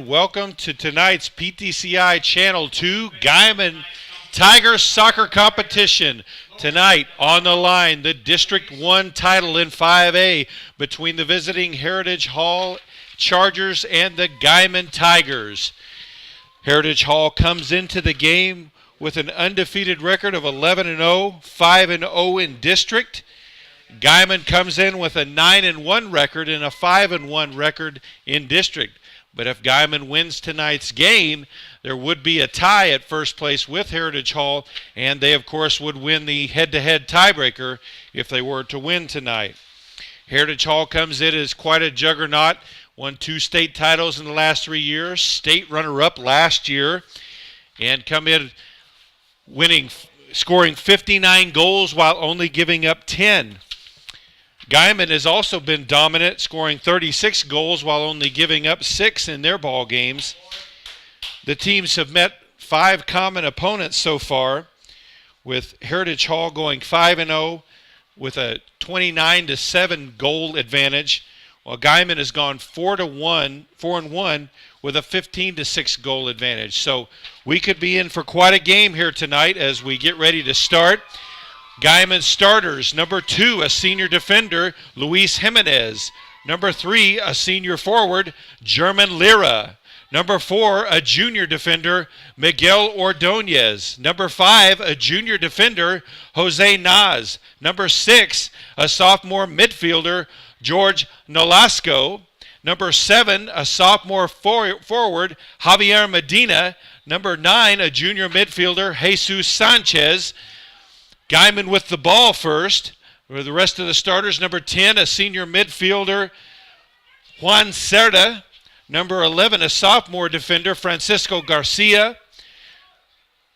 gentlemen, welcome to tonight's PTCI Channel 2 Guymon Tigers Soccer Competition. Tonight on the line, the District 1 title in 5A between the visiting Heritage Hall Chargers and the Guymon Tigers. Heritage Hall comes into the game with an undefeated record of 11-0, 5-0 in district. Guymon comes in with a 9-1 record and a 5-1 record in district. But if Guymon wins tonight's game, there would be a tie at first place with Heritage Hall, and they, of course, would win the head-to-head tiebreaker if they were to win tonight. Heritage Hall comes in as quite a juggernaut, won 2 state titles in the last 3 years, state runner-up last year, and come in scoring 59 goals while only giving up 10. Guymon has also been dominant, scoring 36 goals while only giving up 6 in their ball games. The teams have met 5 common opponents so far, with Heritage Hall going 5-0 with a 29-7 goal advantage, while Guymon has gone 4-1 with a 15-6 goal advantage. So we could be in for quite a game here tonight as we get ready to start. Guymon starters: number 2, a senior defender, Luis Jimenez. Number 3, a senior forward, German Lira. Number 4, a junior defender, Miguel Ordonez. Number 5, a junior defender, Jose Naz. Number 6, a sophomore midfielder, George Nolasco. Number 7, a sophomore forward, Javier Medina. Number 9, a junior midfielder, Jesus Sanchez. Guymon with the ball first. For the rest of the starters, number 10, a senior midfielder, Juan Cerda. Number 11, a sophomore defender, Francisco Garcia.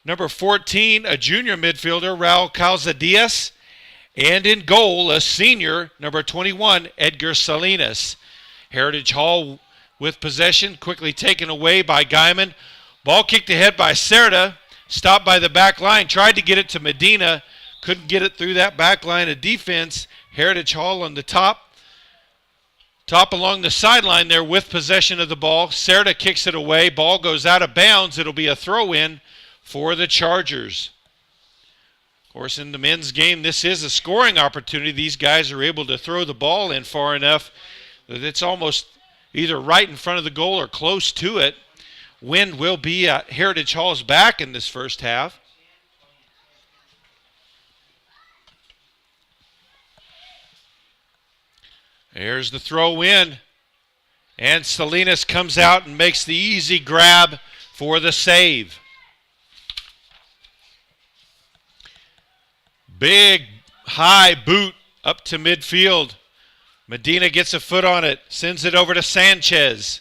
Number 14, a junior midfielder, Raul Calzadias. And in goal, a senior, number 21, Edgar Salinas. Heritage Hall with possession, quickly taken away by Guymon. Ball kicked ahead by Cerda, stopped by the back line, tried to get it to Medina. Couldn't get it through that back line of defense. Heritage Hall on the top along the sideline there with possession of the ball. Cerda kicks it away. Ball goes out of bounds. It'll be a throw-in for the Chargers. Of course, in the men's game, this is a scoring opportunity. These guys are able to throw the ball in far enough that it's almost either right in front of the goal or close to it. Wind will be at Heritage Hall's back in this first half. There's the throw in, and Salinas comes out and makes the easy grab for the save. Big, high boot up to midfield. Medina gets a foot on it, sends it over to Sanchez.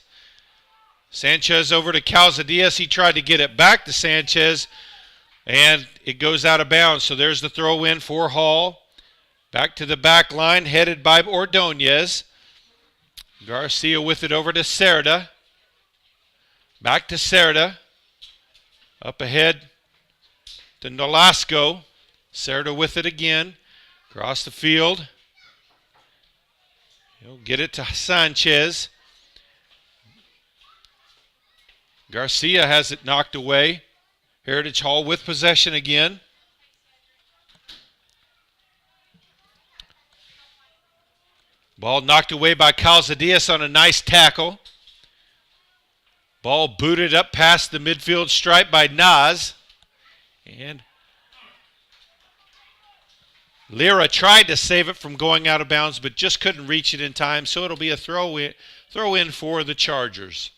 Sanchez over to Calzadias. He tried to get it back to Sanchez, and it goes out of bounds. So there's the throw in for Hall. Back to the back line, headed by Ordonez. Garcia with it over to Cerda. Back to Cerda. Up ahead to Nolasco. Cerda with it again. Across the field. He'll get it to Sanchez. Garcia has it knocked away. Heritage Hall with possession again. Ball knocked away by Calzadias on a nice tackle. Ball booted up past the midfield stripe by Naz. And Lira tried to save it from going out of bounds, but just couldn't reach it in time, so it'll be a throw in for the Chargers.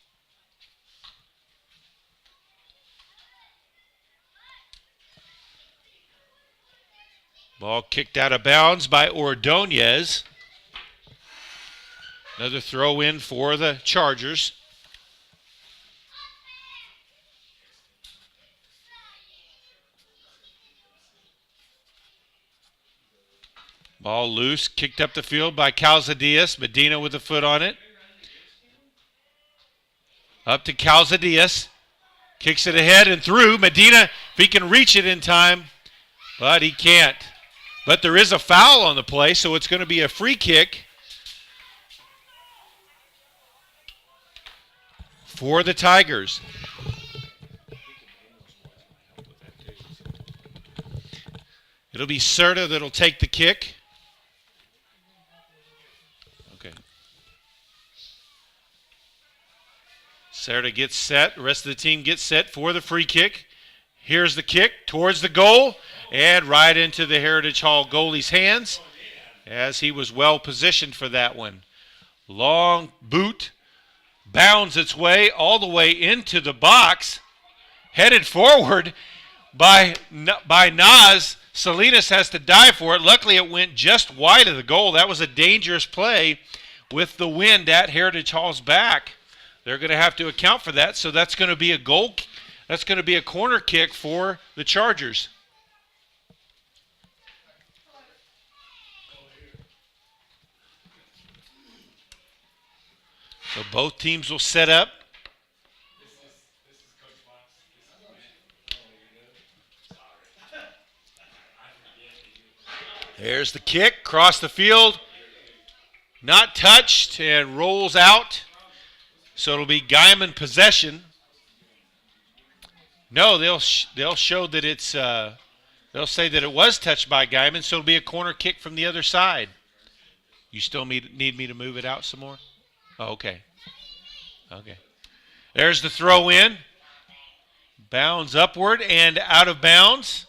Ball kicked out of bounds by Ordonez. Another throw in for the Chargers. Ball loose, kicked up the field by Calzadias. Medina with a foot on it. Up to Calzadias. Kicks it ahead and through. Medina, if he can reach it in time, but he can't. But there is a foul on the play, so it's going to be a free kick for the Tigers. It'll be Serta that'll take the kick. Okay. Serta gets set. The rest of the team gets set for the free kick. Here's the kick towards the goal and right into the Heritage Hall goalie's hands as he was well positioned for that one. Long boot bounds its way all the way into the box, headed forward by Nas. Salinas has to dive for it. Luckily, it went just wide of the goal. That was a dangerous play with the wind at Heritage Hall's back. They're going to have to account for that, so that's going to be a goal. That's going to be a corner kick for the Chargers. So both teams will set up. There's the kick, across the field, not touched, and rolls out. So it'll be Guymon possession. No, they'll show that it's. They'll say that it was touched by Guymon, so it'll be a corner kick from the other side. You still need me to move it out some more? Oh, okay. Okay. There's the throw in. Bounds upward and out of bounds.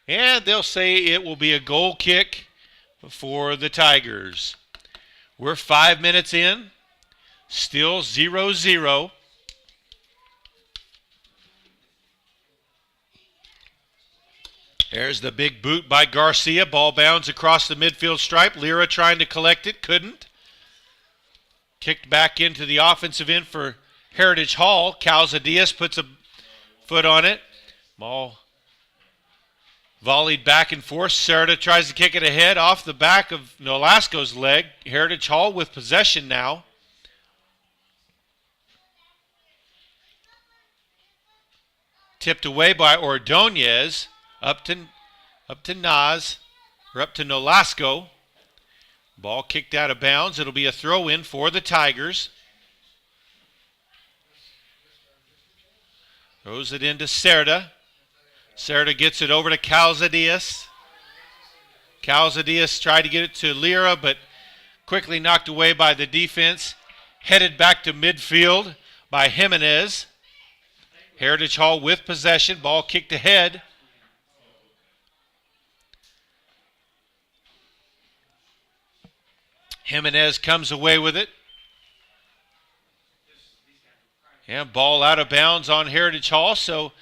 And they'll say it will be a goal kick for the Tigers. We're 5 minutes in. Still 0-0. There's the big boot by Garcia. Ball bounds across the midfield stripe. Lira trying to collect it. Couldn't. Kicked back into the offensive end for Heritage Hall. Calzadias puts a foot on it. Ball volleyed back and forth. Serta tries to kick it ahead off the back of Nolasco's leg. Heritage Hall with possession now. Tipped away by Ordonez. Up to Nas, or up to Nolasco. Ball kicked out of bounds. It'll be a throw-in for the Tigers. Throws it into Serta. Serta gets it over to Calzadias. Calzadias tried to get it to Lira, but quickly knocked away by the defense. Headed back to midfield by Jimenez. Heritage Hall with possession. Ball kicked ahead. Jimenez comes away with it. And ball out of bounds on Heritage Hall, so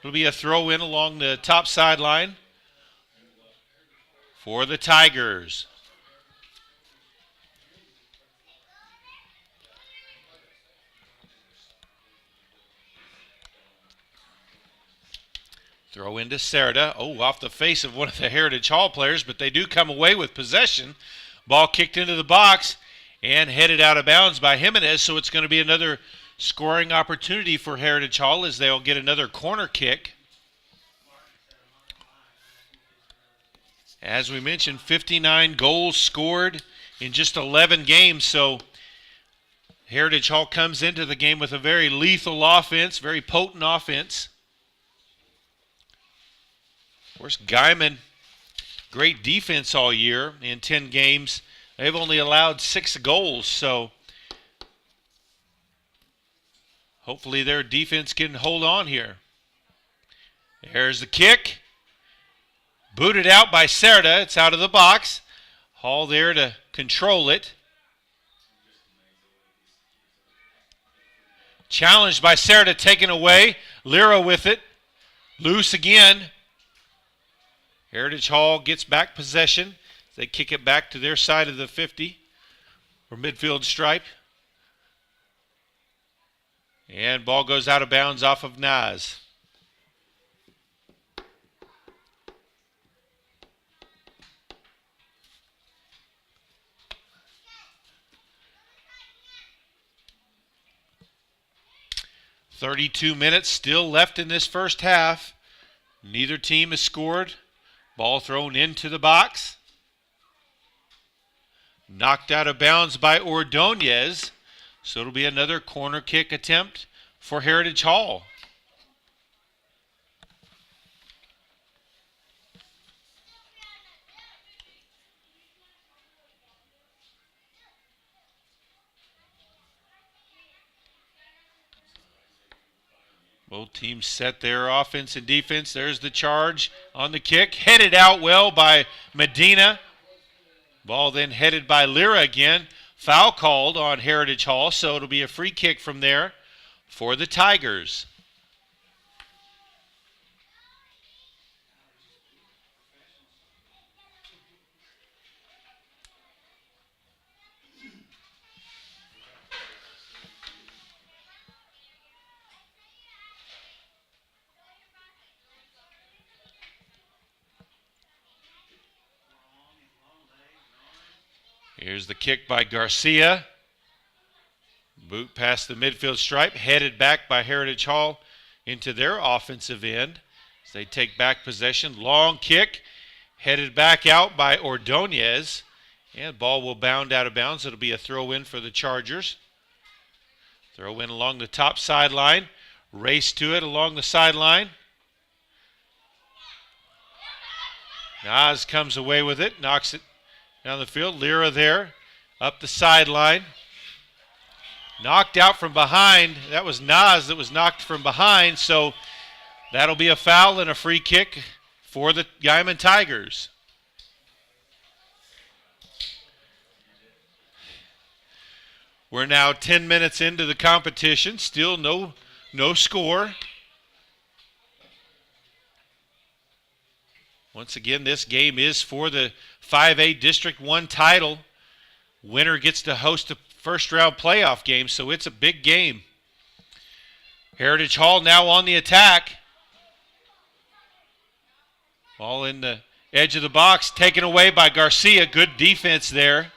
it'll be a throw in along the top sideline for the Tigers. Throw into Serta. Oh, off the face of one of the Heritage Hall players, but they do come away with possession. Ball kicked into the box and headed out of bounds by Jimenez, so it's going to be another scoring opportunity for Heritage Hall as they'll get another corner kick. As we mentioned, 59 goals scored in just 11 games, so Heritage Hall comes into the game with a very lethal offense, very potent offense. Of course, Guymon, great defense all year. In 10 games, they've only allowed 6 goals, so hopefully their defense can hold on here. There's the kick. Booted out by Serta. It's out of the box. Hall there to control it. Challenged by Serta, taken away. Lira with it. Loose again. Heritage Hall gets back possession. They kick it back to their side of the 50 or midfield stripe. And ball goes out of bounds off of Naz. .32 still left in this first half. Neither team has scored. Ball thrown into the box. Knocked out of bounds by Ordonez. So it'll be another corner kick attempt for Heritage Hall. Both teams set their offense and defense. There's the charge on the kick. Headed out well by Medina. Ball then headed by Lyra again. Foul called on Heritage Hall, so it'll be a free kick from there for the Tigers. Here's the kick by Garcia. Boot past the midfield stripe, headed back by Heritage Hall into their offensive end as they take back possession. Long kick, headed back out by Ordonez. And ball will bound out of bounds. It'll be a throw in for the Chargers. Throw in along the top sideline. Race to it along the sideline. Nas comes away with it, knocks it down the field. Lyra there, up the sideline. Knocked out from behind. That was Nas that was knocked from behind, so that'll be a foul and a free kick for the Guymon Tigers. We're now 10 minutes into the competition. Still no score. Once again, this game is for the 5A District 1 title. Winner gets to host a first-round playoff game, so it's a big game. Heritage Hall now on the attack. Ball in the edge of the box, taken away by Garcia. Good defense there.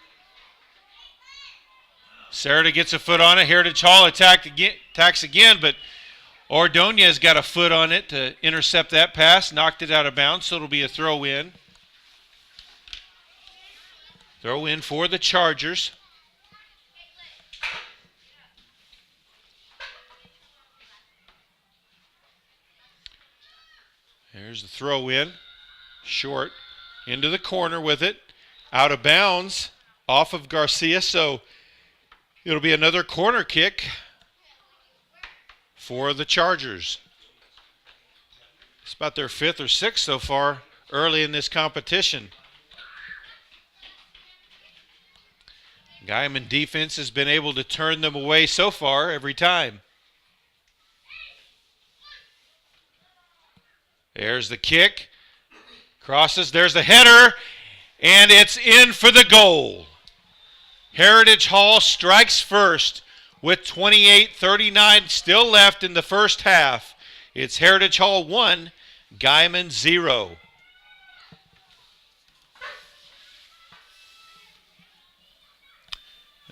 Serta gets a foot on it. Heritage Hall attacks again, but Ordonez got a foot on it to intercept that pass, knocked it out of bounds, so it'll be a throw in. Throw in for the Chargers. There's the throw in. Short into the corner with it. Out of bounds off of Garcia, so it'll be another corner kick for the Chargers. It's about their 5th or 6th so far early in this competition. Guymon defense has been able to turn them away so far every time. There's the kick. Crosses. There's the header. And it's in for the goal. Heritage Hall strikes first with 28:39 still left in the first half. It's Heritage Hall 1, Guymon 0.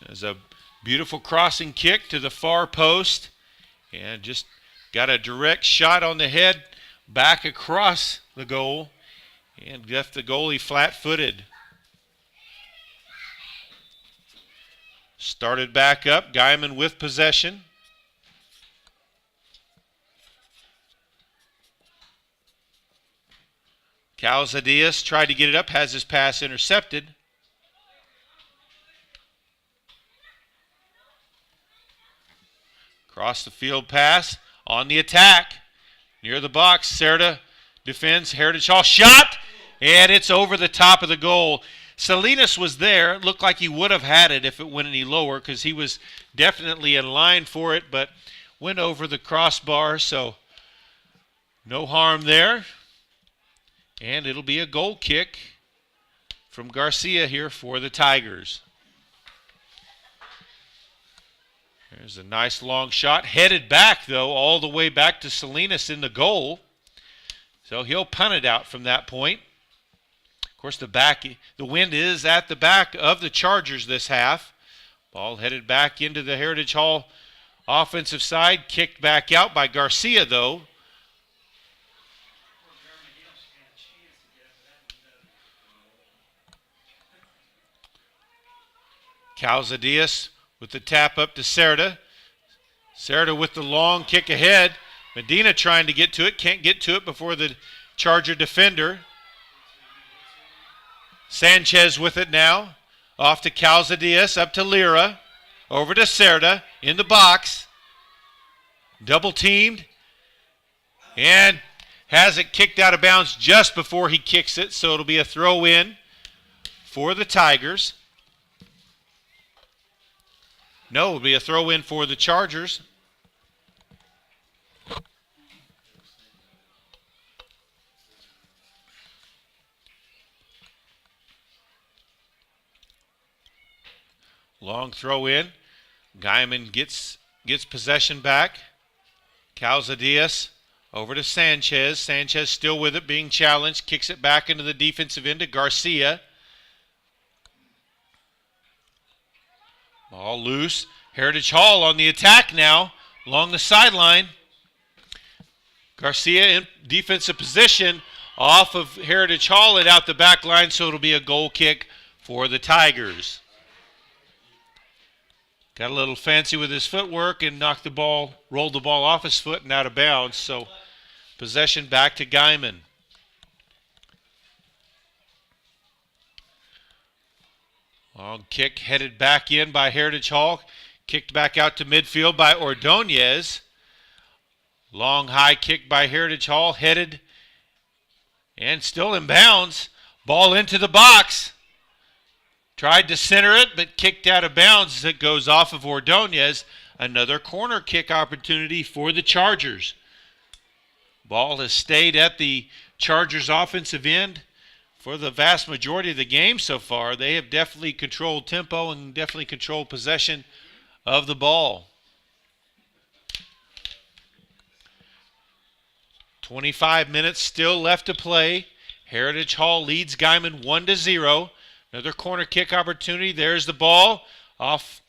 There's a beautiful crossing kick to the far post. And just got a direct shot on the head back across the goal. And left the goalie flat-footed. Started back up. Guymon with possession. Calzadias tried to get it up. Has his pass intercepted. Across the field pass. On the attack. Near the box. Serta defends. Heritage Hall shot. And it's over the top of the goal. Salinas was there. It looked like he would have had it if it went any lower because he was definitely in line for it, but went over the crossbar, so no harm there. And it'll be a goal kick from Garcia here for the Tigers. There's a nice long shot. Headed back, though, all the way back to Salinas in the goal. So he'll punt it out from that point. Of course, the wind is at the back of the Chargers this half. Ball headed back into the Heritage Hall offensive side. Kicked back out by Garcia, though. Calzadias with the tap up to Serta. Serta with the long kick ahead. Medina trying to get to it. Can't get to it before the Charger defender. Sanchez with it now. Off to Calzadias. Up to Lira. Over to Serta. In the box. Double teamed. And has it kicked out of bounds just before he kicks it. So it'll be a throw in for the Tigers. No, it'll be a throw in for the Chargers. Long throw in. Guymon gets possession back. Calzadias over to Sanchez. Sanchez still with it, being challenged. Kicks it back into the defensive end to Garcia. Ball loose. Heritage Hall on the attack now along the sideline. Garcia in defensive position off of Heritage Hall and out the back line, so it'll be a goal kick for the Tigers. Got a little fancy with his footwork and rolled the ball off his foot and out of bounds, so possession back to Guymon. Long kick headed back in by Heritage Hall. Kicked back out to midfield by Ordonez. Long high kick by Heritage Hall. Headed and still in bounds. Ball into the box. Tried to center it, but kicked out of bounds as it goes off of Ordonez. Another corner kick opportunity for the Chargers. Ball has stayed at the Chargers offensive end for the vast majority of the game so far. They have definitely controlled tempo and definitely controlled possession of the ball. 25 minutes still left to play. Heritage Hall leads Guymon 1-0. Another corner kick opportunity. There's the ball off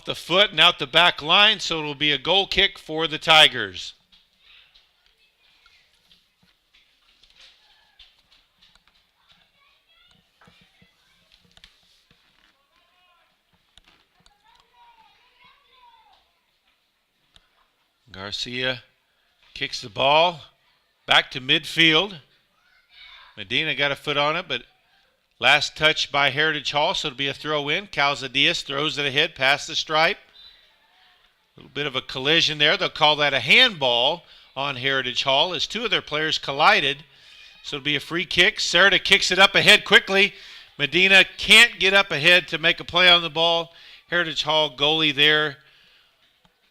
the foot and out the back line, so it'll be a goal kick for the Tigers. Garcia kicks the ball back to midfield. Medina got a foot on it, but last touch by Heritage Hall, so it'll be a throw in. Calzadias throws it ahead past the stripe. A little bit of a collision there. They'll call that a handball on Heritage Hall as two of their players collided. So it'll be a free kick. Serta kicks it up ahead quickly. Medina can't get up ahead to make a play on the ball. Heritage Hall goalie there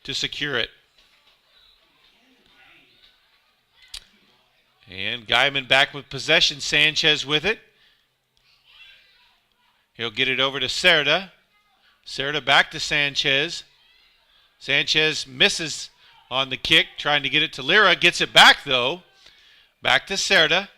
to secure it. And Guymon back with possession. Sanchez with it. He'll get it over to Serta. Serta back to Sanchez. Sanchez misses on the kick, trying to get it to Lira. Gets it back, though. Back to Serta.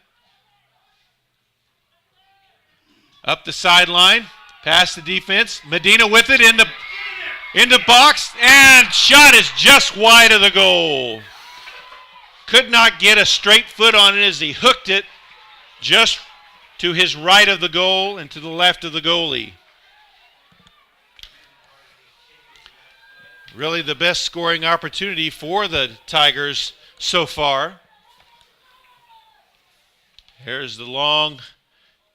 Up the sideline. Past the defense. Medina with it in the box. And shot is just wide of the goal. Could not get a straight foot on it as he hooked it just to his right of the goal and to the left of the goalie. Really the best scoring opportunity for the Tigers so far. Here's the long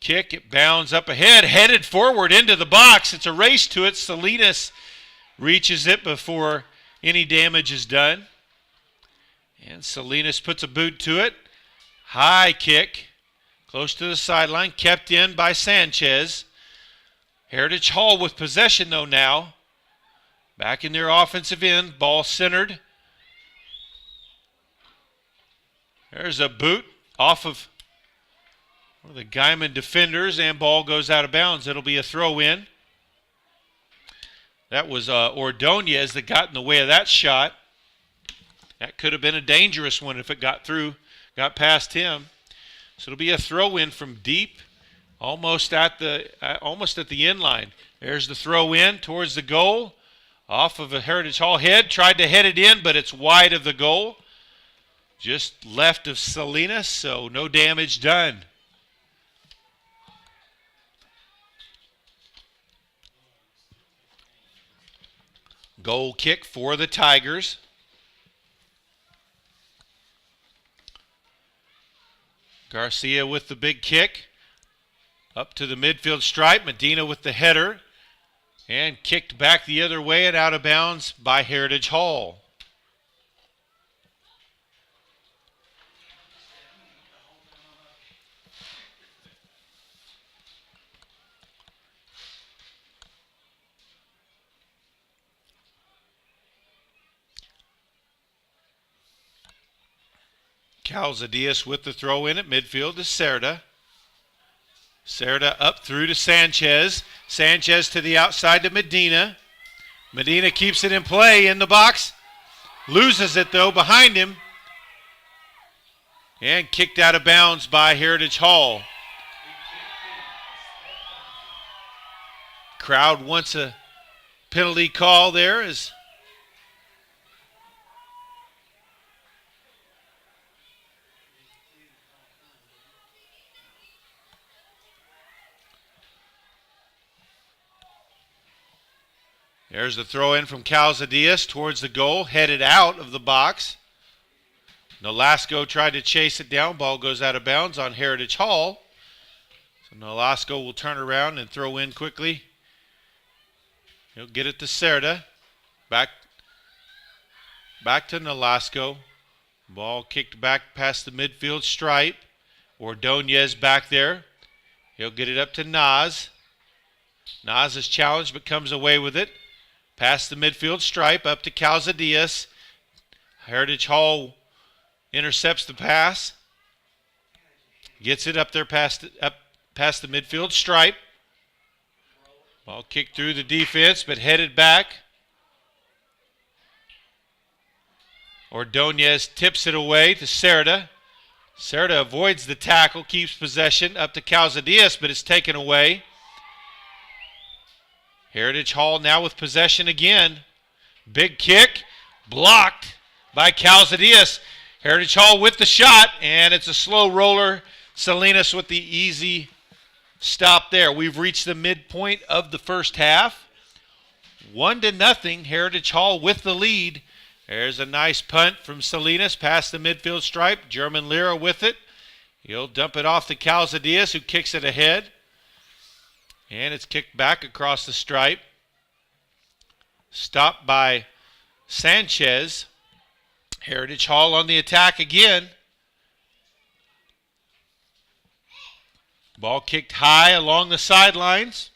kick. It bounds up ahead, headed forward into the box. It's a race to it. Salinas reaches it before any damage is done. And Salinas puts a boot to it. High kick. Close to the sideline. Kept in by Sanchez. Heritage Hall with possession, though, now. Back in their offensive end. Ball centered. There's a boot off of one of the Guymon defenders, and ball goes out of bounds. It'll be a throw in. That was Ordonez that got in the way of that shot. That could have been a dangerous one if it got past him. So it'll be a throw in from deep, almost at the end line. There's the throw in towards the goal, off of a Heritage Hall head. Tried to head it in, but it's wide of the goal, just left of Salinas. So no damage done. Goal kick for the Tigers. Garcia with the big kick. Up to the midfield stripe. Medina with the header. And kicked back the other way and out of bounds by Heritage Hall. Calzadias with the throw in at midfield to Cerda. Cerda up through to Sanchez. Sanchez to the outside to Medina. Medina keeps it in play in the box. Loses it though behind him. And kicked out of bounds by Heritage Hall. Crowd wants a penalty call there as there's the throw in from Calzadias towards the goal, headed out of the box. Nolasco tried to chase it down. Ball goes out of bounds on Heritage Hall. So Nolasco will turn around and throw in quickly. He'll get it to Cerda. Back to Nolasco. Ball kicked back past the midfield stripe. Ordonez back there. He'll get it up to Naz. Naz is challenged but comes away with it. Past the midfield stripe, up to Calzadias. Heritage Hall intercepts the pass. Gets it up there past the midfield stripe. Ball kicked through the defense, but headed back. Ordonez tips it away to Cerda. Cerda avoids the tackle, keeps possession up to Calzadias, but it's taken away. Heritage Hall now with possession again. Big kick, blocked by Calzadias. Heritage Hall with the shot, and it's a slow roller. Salinas with the easy stop there. We've reached the midpoint of the first half. 1-0, Heritage Hall with the lead. There's a nice punt from Salinas past the midfield stripe. German Lira with it. He'll dump it off to Calzadias, who kicks it ahead. And it's kicked back across the stripe. Stopped by Sanchez. Heritage Hall on the attack again. Ball kicked high along the sidelines.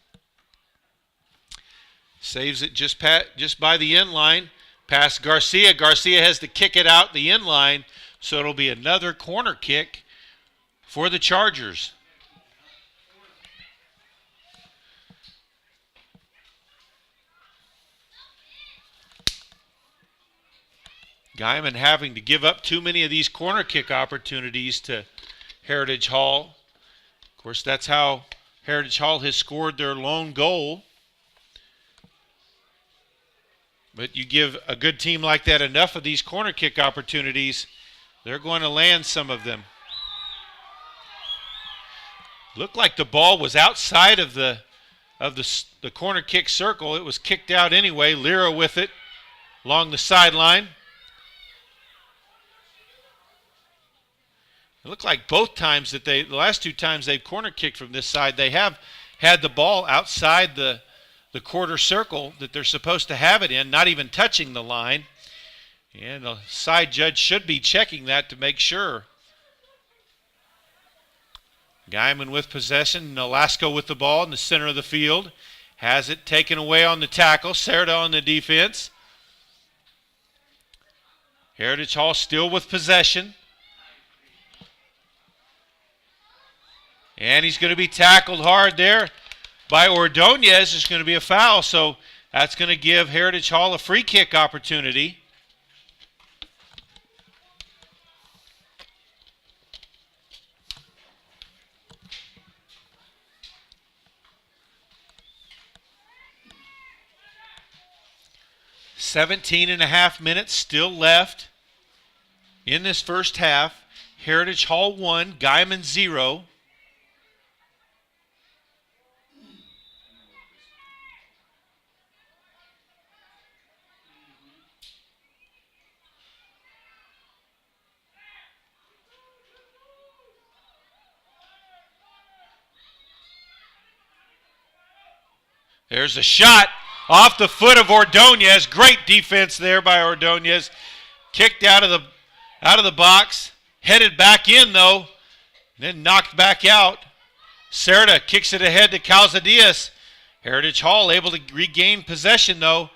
Saves it just by the end line. Past Garcia. Garcia has to kick it out the end line. So it'll be another corner kick for the Chargers. Guymon having to give up too many of these corner kick opportunities to Heritage Hall. Of course, that's how Heritage Hall has scored their lone goal. But you give a good team like that enough of these corner kick opportunities, they're going to land some of them. Looked like the ball was outside of the corner kick circle. It was kicked out anyway. Lira with it along the sideline. It looked like both times that the last two times they've corner kicked from this side, they have had the ball outside the quarter circle that they're supposed to have it in, not even touching the line. And the side judge should be checking that to make sure. Guymon with possession. Nolasco with the ball in the center of the field. Has it taken away on the tackle. Cerda on the defense. Heritage Hall still with possession. And he's going to be tackled hard there by Ordonez. There's going to be a foul, so that's going to give Heritage Hall a free kick opportunity. "17.5 minutes still left in this first half. Heritage Hall 1, Guymon 0. There's a shot off the foot of Ordonez. Great defense there by Ordonez. Kicked out of the box. Headed back in though. Then knocked back out. Cerda kicks it ahead to Calzadias. Heritage Hall able to regain possession though.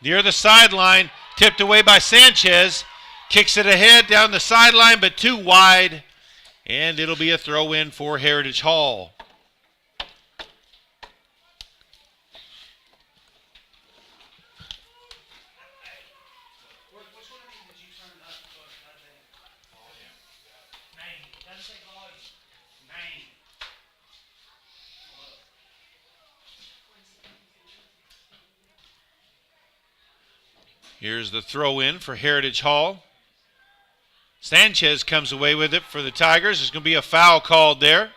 Near the sideline. Tipped away by Sanchez. Kicks it ahead down the sideline but too wide. And it'll be a throw in for Heritage Hall. Here's the throw in for Heritage Hall. Sanchez comes away with it for the Tigers. There's going to be a foul called there.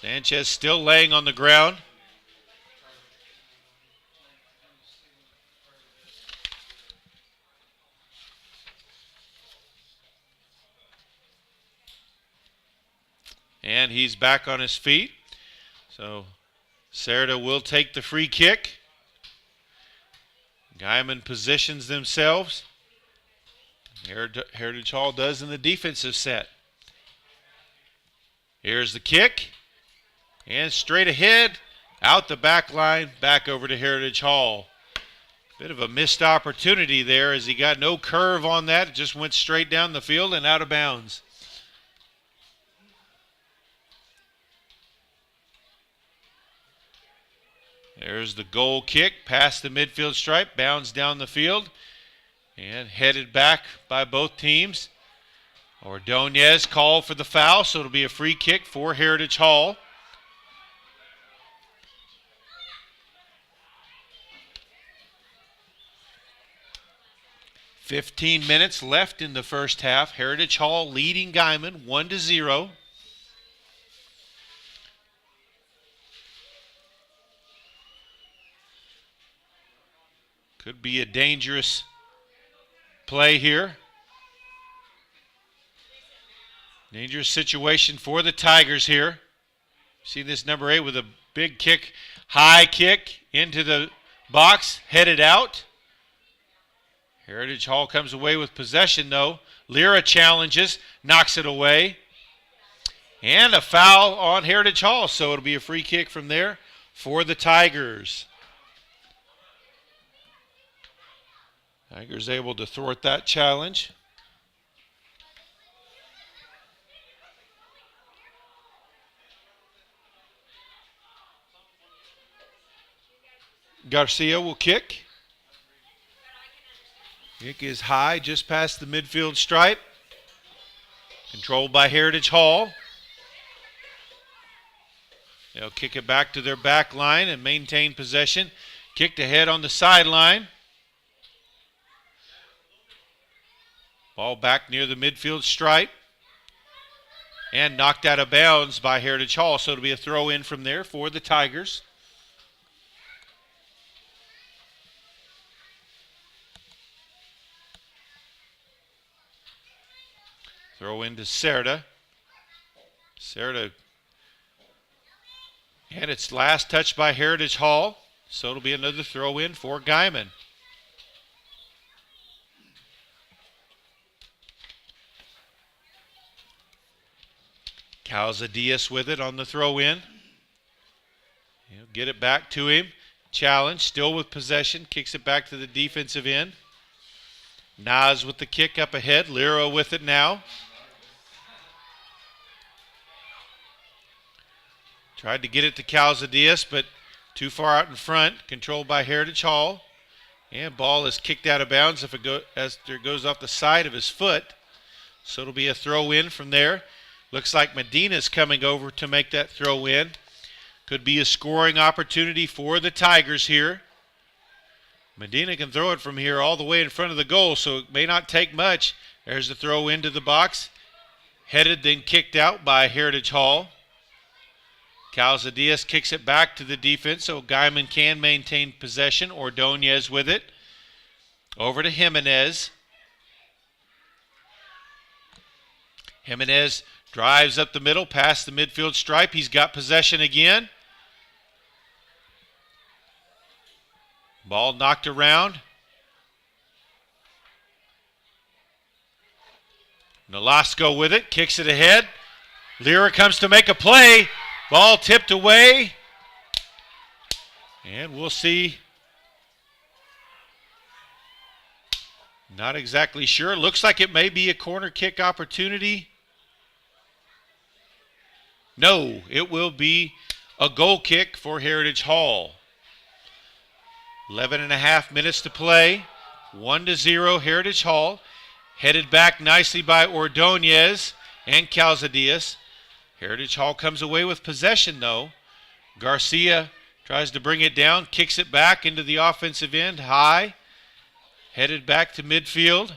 Sanchez still laying on the ground. And he's back on his feet. So Cerda will take the free kick. Guymon positions themselves. Heritage Hall does in the defensive set. Here's the kick. And straight ahead, out the back line, back over to Heritage Hall. Bit of a missed opportunity there as he got no curve on that. It just went straight down the field and out of bounds. There's the goal kick past the midfield stripe, bounds down the field, and headed back by both teams. Ordonez called for the foul, so it'll be a free kick for Heritage Hall. "15 minutes left in the first half. Heritage Hall leading Guymon 1-0. Could be a dangerous play here. Dangerous situation for the Tigers here. See this number 8 with a big kick, high kick into the box, headed out. Heritage Hall comes away with possession though. Lyra challenges, knocks it away. And a foul on Heritage Hall, so it'll be a free kick from there for the Tigers. Tigers able to thwart that challenge. Garcia will kick. Kick is high, just past the midfield stripe. Controlled by Heritage Hall. They'll kick it back to their back line and maintain possession. Kicked ahead on the sideline. Ball back near the midfield stripe. And knocked out of bounds by Heritage Hall. So it'll be a throw in from there for the Tigers. Throw into Cerda. Cerda. And it's last touch by Heritage Hall. So it'll be another throw in for Guymon. Calzadias with it on the throw in. He'll get it back to him. Challenge, still with possession. Kicks it back to the defensive end. Naz with the kick up ahead. Lyra with it now. Tried to get it to Calzadias, but too far out in front. Controlled by Heritage Hall. And ball is kicked out of bounds as it goes off the side of his foot. So it'll be a throw in from there. Looks like Medina's coming over to make that throw in. Could be a scoring opportunity for the Tigers here. Medina can throw it from here all the way in front of the goal, so it may not take much. There's the throw into the box. Headed, then kicked out by Heritage Hall. Calzadias kicks it back to the defense, so Guymon can maintain possession. Ordonez with it. Over to Jimenez. Jimenez drives up the middle, past the midfield stripe. He's got possession again. Ball knocked around. Nolasco with it, kicks it ahead. Lyra comes to make a play. Ball tipped away. And we'll see. Not exactly sure. Looks like it may be a corner kick opportunity. No, it will be a goal kick for Heritage Hall. 11 and a half minutes to play. 1-0 Heritage Hall. Headed back nicely by Ordonez and Calzadias. Heritage Hall comes away with possession though. Garcia tries to bring it down, kicks it back into the offensive end, high. Headed back to midfield.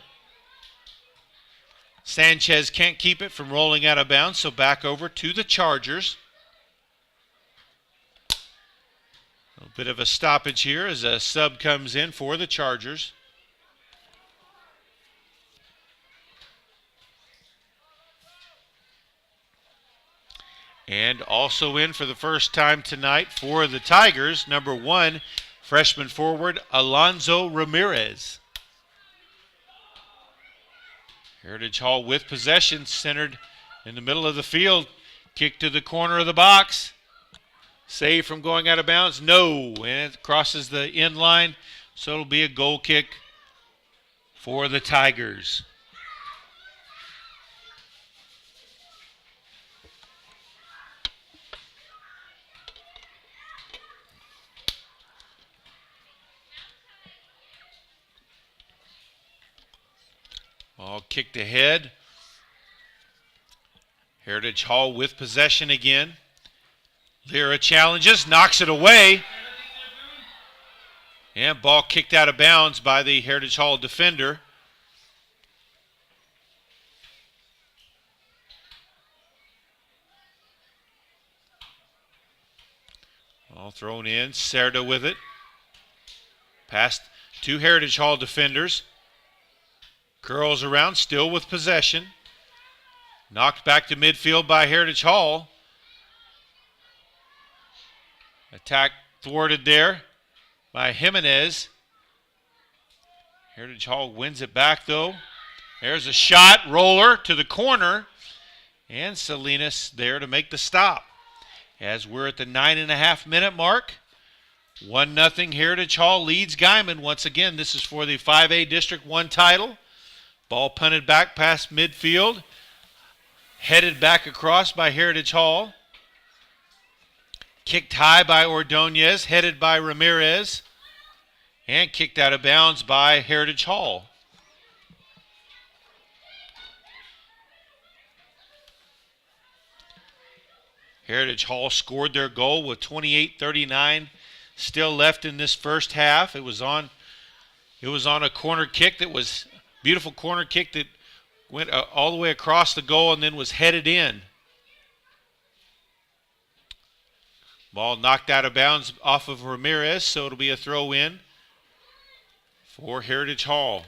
Sanchez can't keep it from rolling out of bounds, so back over to the Chargers. A bit of a stoppage here as a sub comes in for the Chargers. And also in for the first time tonight for the Tigers, number 1, freshman forward Alonzo Ramirez. Heritage Hall with possession, centered in the middle of the field. Kick to the corner of the box. Save from going out of bounds. No, and it crosses the end line, so it'll be a goal kick for the Tigers. Ball kicked ahead. Heritage Hall with possession again. Lyra challenges, knocks it away. And ball kicked out of bounds by the Heritage Hall defender. Ball thrown in, Cerda with it. Past 2 Heritage Hall defenders. Curls around, still with possession. Knocked back to midfield by Heritage Hall. Attack thwarted there by Jimenez. Heritage Hall wins it back though. There's a shot, roller to the corner. And Salinas there to make the stop. As we're at the 9.5 minute mark. 1-0 Heritage Hall leads Guymon. Once again, this is for the 5A District 1 title. Ball punted back past midfield. Headed back across by Heritage Hall. Kicked high by Ordonez. Headed by Ramirez. And kicked out of bounds by Heritage Hall. Heritage Hall scored their goal with 28:39 still left in this first half. It was on a corner kick that was beautiful corner kick that went all the way across the goal and then was headed in. Ball knocked out of bounds off of Ramirez, so it'll be a throw in for Heritage Hall.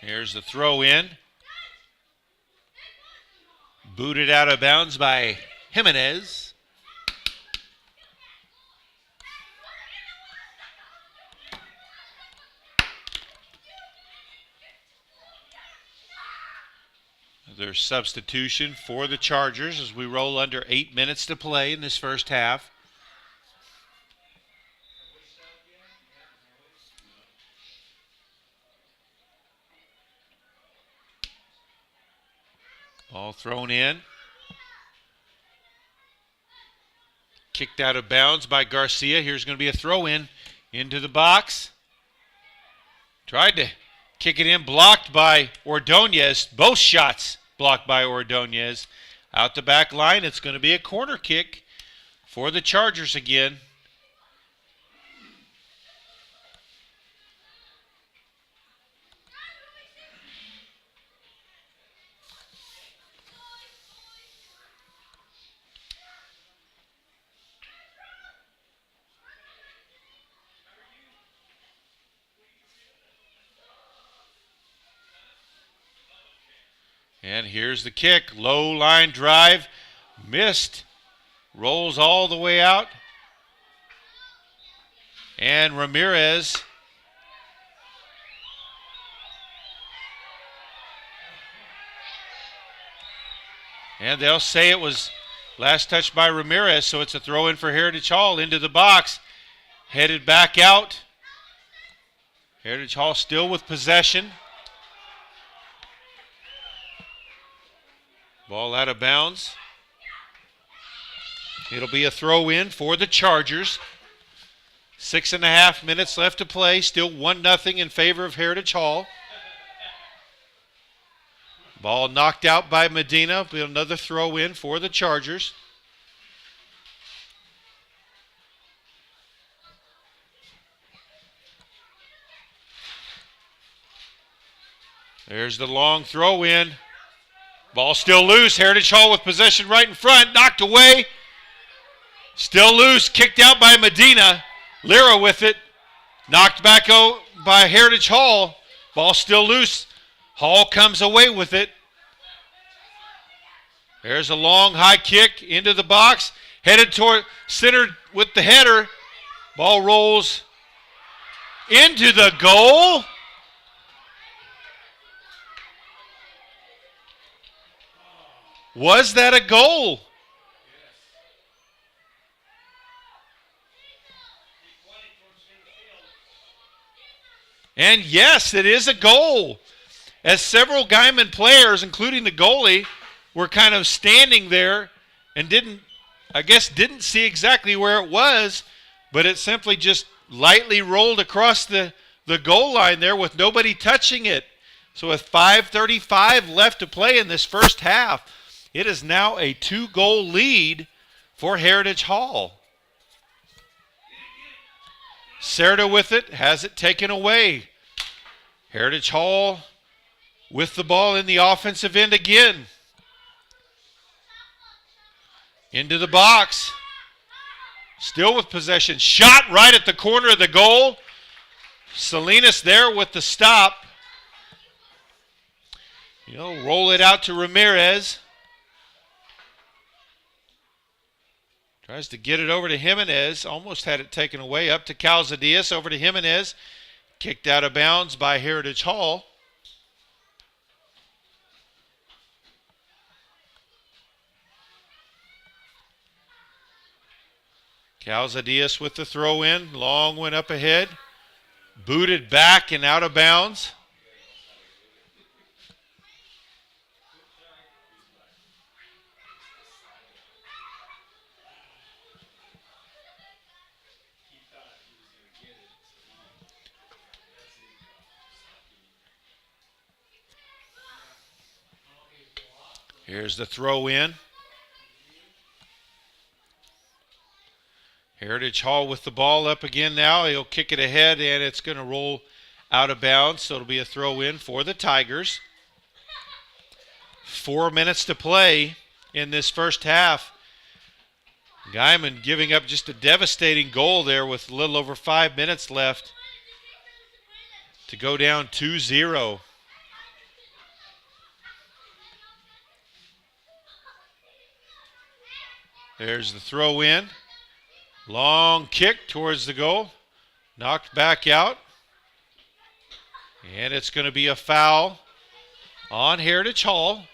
Here's the throw in. Booted out of bounds by Jimenez. Another substitution for the Chargers as we roll under 8 minutes to play in this first half. Ball thrown in. Kicked out of bounds by Garcia. Here's going to be a throw in into the box. Tried to kick it in, blocked by Ordonez. Both shots blocked by Ordonez. Out the back line, it's going to be a corner kick for the Chargers again. And here's the kick. Low line drive. Missed. Rolls all the way out. And Ramirez. And they'll say it was last touch by Ramirez, so it's a throw in for Heritage Hall into the box. Headed back out. Heritage Hall still with possession. Ball out of bounds. It'll be a throw in for the Chargers. 6.5 minutes left to play. Still 1-0 in favor of Heritage Hall. Ball knocked out by Medina. Be another throw in for the Chargers. There's the long throw in. Ball still loose. Heritage Hall with possession right in front. Knocked away. Still loose. Kicked out by Medina. Lira with it. Knocked back out by Heritage Hall. Ball still loose. Hall comes away with it. There's a long high kick into the box. Headed toward center with the header. Ball rolls into the goal. Was that a goal? And yes, it is a goal. As several Guymon players, including the goalie, were kind of standing there and didn't see exactly where it was, but it simply just lightly rolled across the goal line there with nobody touching it. So with 5:35 left to play in this first half, it is now a 2-goal lead for Heritage Hall. Serta with it, has it taken away. Heritage Hall with the ball in the offensive end again. Into the box. Still with possession. Shot right at the corner of the goal. Salinas there with the stop. Roll it out to Ramirez. Tries to get it over to Jimenez. Almost had it taken away. Up to Calzadias. Over to Jimenez. Kicked out of bounds by Heritage Hall. Calzadias with the throw in. Long one up ahead. Booted back and out of bounds. Here's the throw in. Heritage Hall with the ball up again now. He'll kick it ahead, and it's going to roll out of bounds, so it'll be a throw in for the Tigers. 4 minutes to play in this first half. Guymon giving up just a devastating goal there with a little over 5 minutes left to go down 2-0. There's the throw in. Long kick towards the goal. Knocked back out. And it's going to be a foul on Heritage Hall.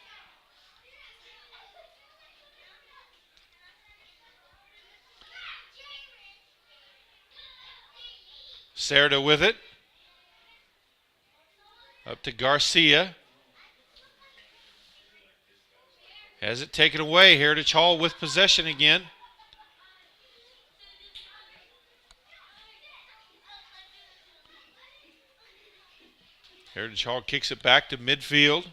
Serta with it. Up to Garcia. Has it taken away. Heritage Hall with possession again. Heritage Hall kicks it back to midfield.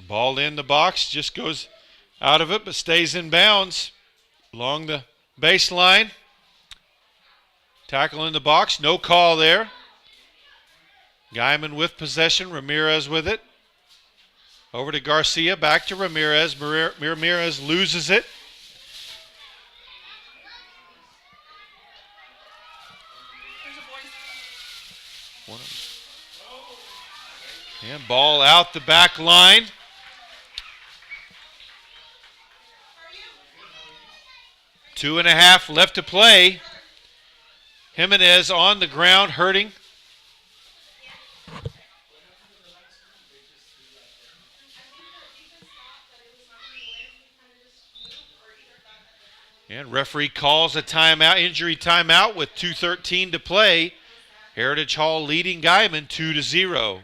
Ball in the box, just goes out of it, but stays in bounds along the baseline. Tackle in the box, no call there. Guymon with possession, Ramirez with it. Over to Garcia, back to Ramirez. Ramirez loses it. And ball out the back line. Two and a half left to play. Jimenez on the ground hurting. And referee calls a timeout, injury timeout with 2:13 to play. Heritage Hall leading Guymon 2-0.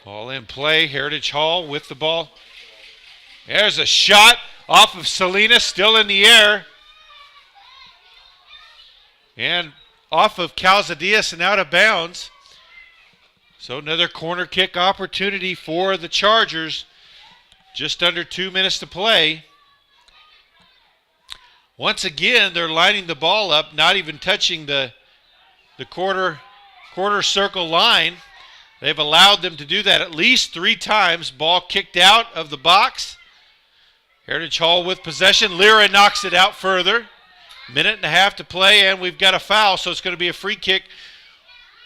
Ball in play. Heritage Hall with the ball. There's a shot off of Salinas, still in the air. And off of Calzadias and out of bounds. So another corner kick opportunity for the Chargers. Just under 2 minutes to play. Once again, they're lining the ball up, not even touching the quarter circle line. They've allowed them to do that at least 3 times. Ball kicked out of the box. Heritage Hall with possession. Lira knocks it out further. Minute and a half to play, and we've got a foul, so it's going to be a free kick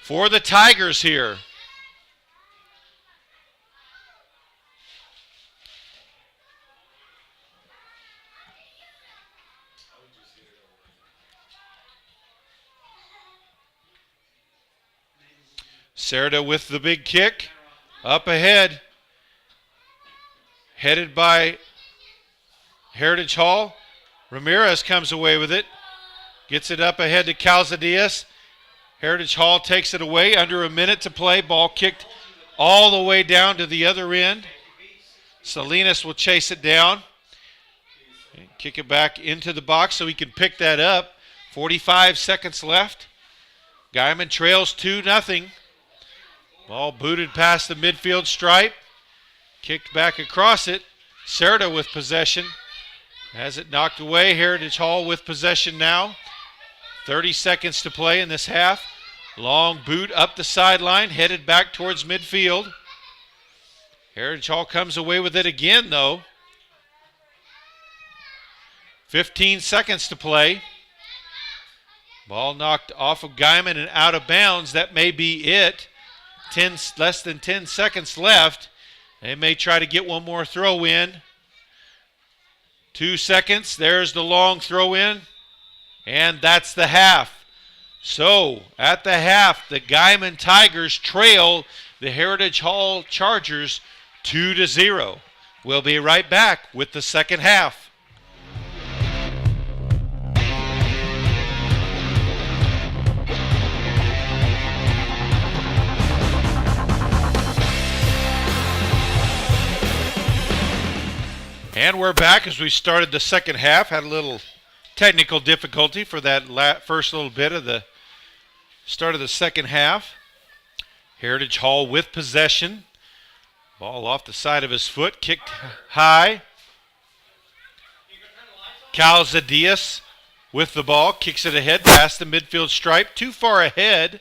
for the Tigers here. Serta with the big kick. Up ahead. Headed by Heritage Hall. Ramirez comes away with it. Gets it up ahead to Calzadias. Heritage Hall takes it away. Under a minute to play. Ball kicked all the way down to the other end. Salinas will chase it down. And kick it back into the box so he can pick that up. 45 seconds left. Guymon trails 2-0. Ball booted past the midfield stripe. Kicked back across it. Serta with possession. Has it knocked away. Heritage Hall with possession now. 30 seconds to play in this half. Long boot up the sideline. Headed back towards midfield. Heritage Hall comes away with it again, though. 15 seconds to play. Ball knocked off of Guymon and out of bounds. That may be it. Less than 10 seconds left. They may try to get one more throw in. 2 seconds. There's the long throw in. And that's the half. So, at the half, the Guymon Tigers trail the Heritage Hall Chargers 2-0. We'll be right back with the second half. And we're back as we started the second half. Had a little technical difficulty for that first little bit of the start of the second half. Heritage Hall with possession. Ball off the side of his foot, kicked high. Calzadias with the ball, kicks it ahead past the midfield stripe. Too far ahead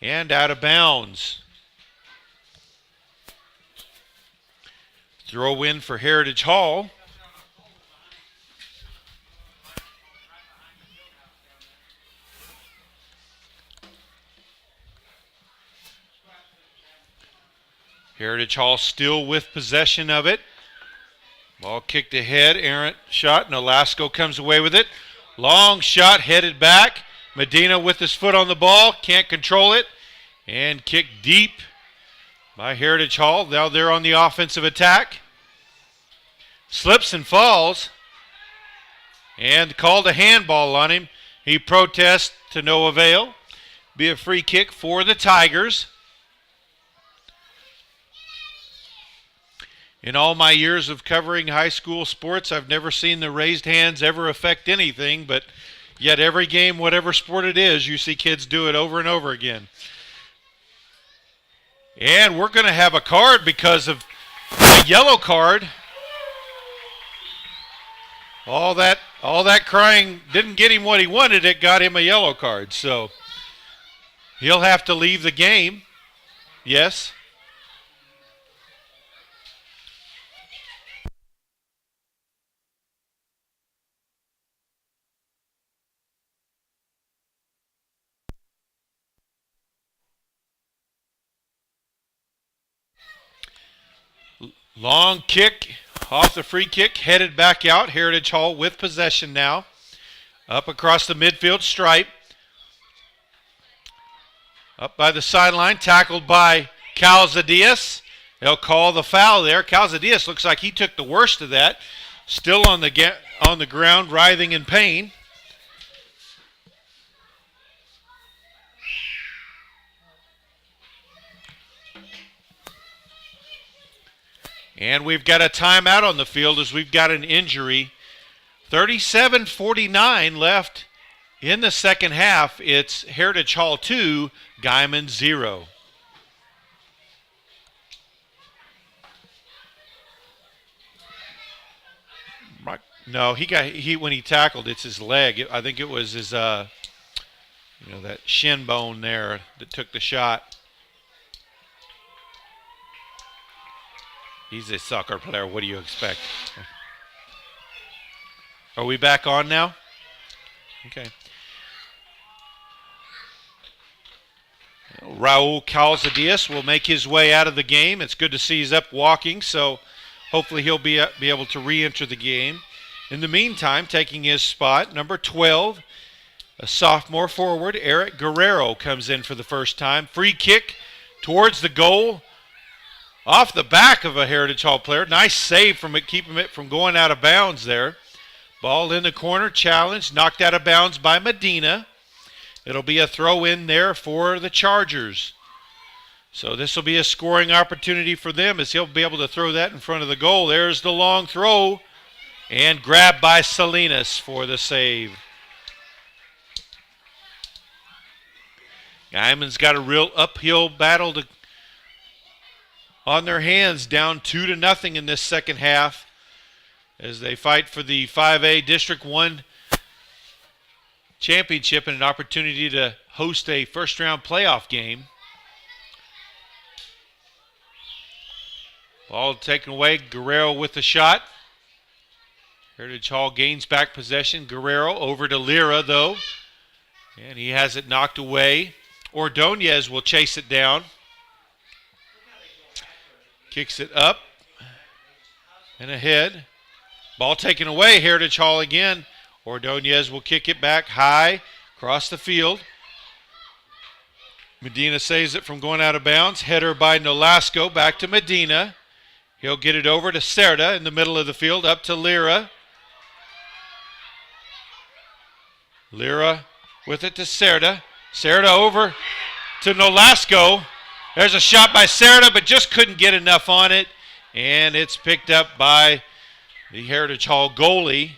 and out of bounds. Throw in for Heritage Hall. Heritage Hall still with possession of it. Ball kicked ahead, errant shot. Nolasco comes away with it. Long shot headed back. Medina with his foot on the ball, can't control it. And kicked deep by Heritage Hall. Now they're on the offensive attack. Slips and falls. And called a handball on him. He protests to no avail. Be a free kick for the Tigers. In all my years of covering high school sports, I've never seen the raised hands ever affect anything, but Yet every game, whatever sport it is, you see kids do it over and over again. And we're going to have a card because of a yellow card. All that crying didn't get him what he wanted. It got him a yellow card. So he'll have to leave the game. Yes. Long kick off the free kick, headed back out. Heritage Hall with possession now. Up across the midfield stripe. Up by the sideline, tackled by Calzadias. They'll call the foul there. Calzadias looks like he took the worst of that. Still on the ground, writhing in pain. And we've got a timeout on the field as we've got an injury. 37:49 left in the second half. It's Heritage Hall 2, Guymon 0. No, when he tackled, it's his leg. I think it was his that shin bone there that took the shot. He's a soccer player. What do you expect? Are we back on now? Okay. Raul Calzadias will make his way out of the game. It's good to see he's up walking, so hopefully he'll be able to re-enter the game. In the meantime, taking his spot, number 12, a sophomore forward, Eric Guerrero, comes in for the first time. Free kick towards the goal. Off the back of a Heritage Hall player. Nice save from it, keeping it from going out of bounds there. Ball in the corner, challenged, knocked out of bounds by Medina. It'll be a throw in there for the Chargers. So this will be a scoring opportunity for them as he'll be able to throw that in front of the goal. There's the long throw and grabbed by Salinas for the save. Guymon's got a real uphill battle on their hands, down 2-0 in this second half as they fight for the 5A District 1 championship and an opportunity to host a first-round playoff game. Ball taken away. Guerrero with the shot. Heritage Hall gains back possession. Guerrero over to Lira, though. And he has it knocked away. Ordonez will chase it down. Kicks it up and ahead. Ball taken away. Heritage Hall again. Ordonez will kick it back high across the field. Medina saves it from going out of bounds. Header by Nolasco back to Medina. He'll get it over to Cerda in the middle of the field, up to Lira. Lira with it to Cerda. Cerda over to Nolasco. There's a shot by Cerda, but just couldn't get enough on it. And it's picked up by the Heritage Hall goalie.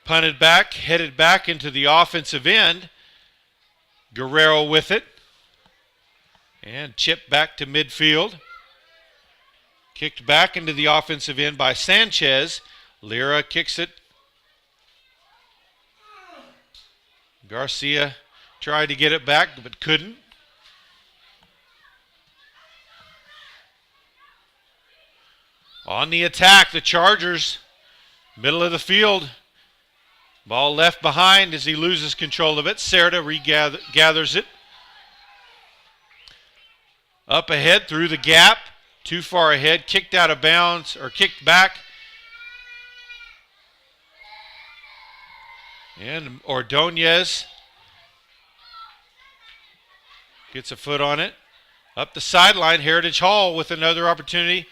Punted back, headed back into the offensive end. Guerrero with it. And chipped back to midfield. Kicked back into the offensive end by Sanchez. Lira kicks it. Garcia tried to get it back, but couldn't. On the attack, the Chargers, middle of the field. Ball left behind as he loses control of it. Cerda gathers it. Up ahead through the gap. Too far ahead. Kicked out of bounds, or kicked back. And Ordonez gets a foot on it. Up the sideline, Heritage Hall with another opportunity.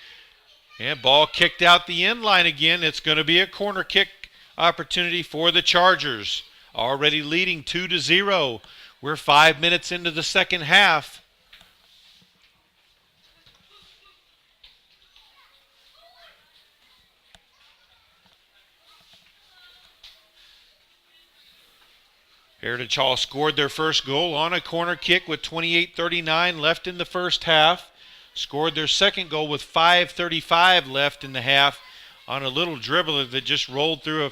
And ball kicked out the end line again. It's going to be a corner kick opportunity for the Chargers. Already leading 2-0. We're 5 minutes into the second half. Heritage Hall scored their first goal on a corner kick with 28:39 left in the first half. Scored their second goal with 5:35 left in the half on a little dribbler that just rolled through a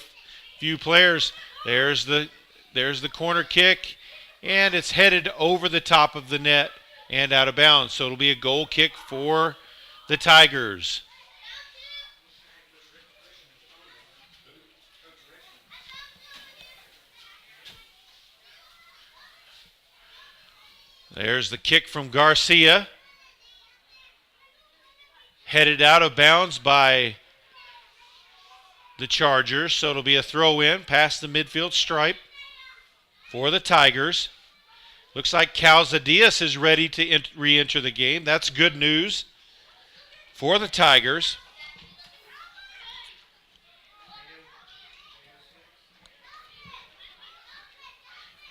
few players. There's the corner kick, and it's headed over the top of the net and out of bounds. So it'll be a goal kick for the Tigers. There's the kick from Garcia. Headed out of bounds by the Chargers. So it'll be a throw in past the midfield stripe for the Tigers. Looks like Calzadias is ready to re-enter the game. That's good news for the Tigers.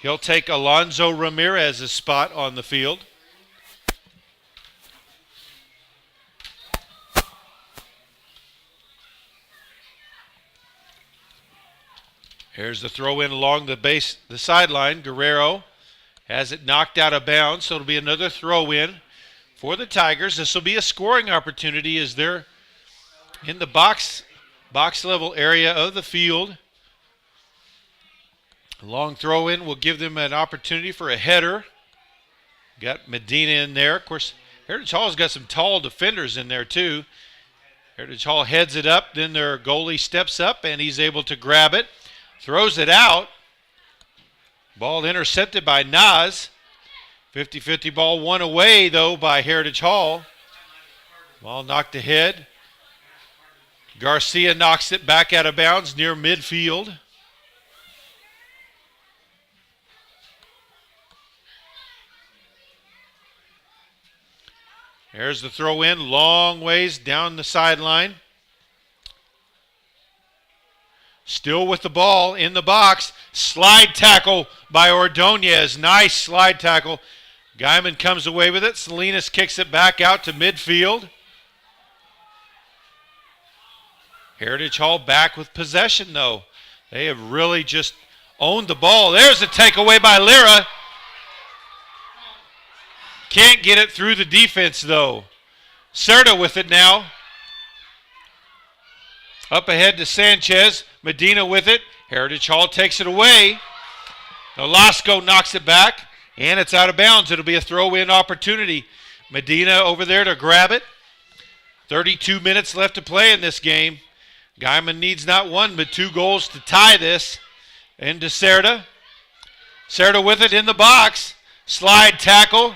He'll take Alonzo Ramirez's spot on the field. Here's the throw in along the sideline. Guerrero has it knocked out of bounds, so it'll be another throw in for the Tigers. This will be a scoring opportunity as they're in the box level area of the field. A long throw in will give them an opportunity for a header. Got Medina in there. Of course, Heritage Hall's got some tall defenders in there too. Heritage Hall heads it up, then their goalie steps up and he's able to grab it. Throws it out. Ball intercepted by Nas. 50-50 ball won away though by Heritage Hall. Ball knocked ahead. Garcia knocks it back out of bounds near midfield. There's the throw in, long ways down the sideline. Still with the ball in the box. Slide tackle by Ordonez. Nice slide tackle. Guymon comes away with it. Salinas kicks it back out to midfield. Heritage Hall back with possession though. They have really just owned the ball. There's a takeaway by Lira. Can't get it through the defense though. Cerda with it now. Up ahead to Sanchez. Medina with it. Heritage Hall takes it away. Nolasco knocks it back, and it's out of bounds. It'll be a throw-in opportunity. Medina over there to grab it. 32 minutes left to play in this game. Guymon needs not one but 2 goals to tie this. Into Cerda. Cerda with it in the box. Slide tackle.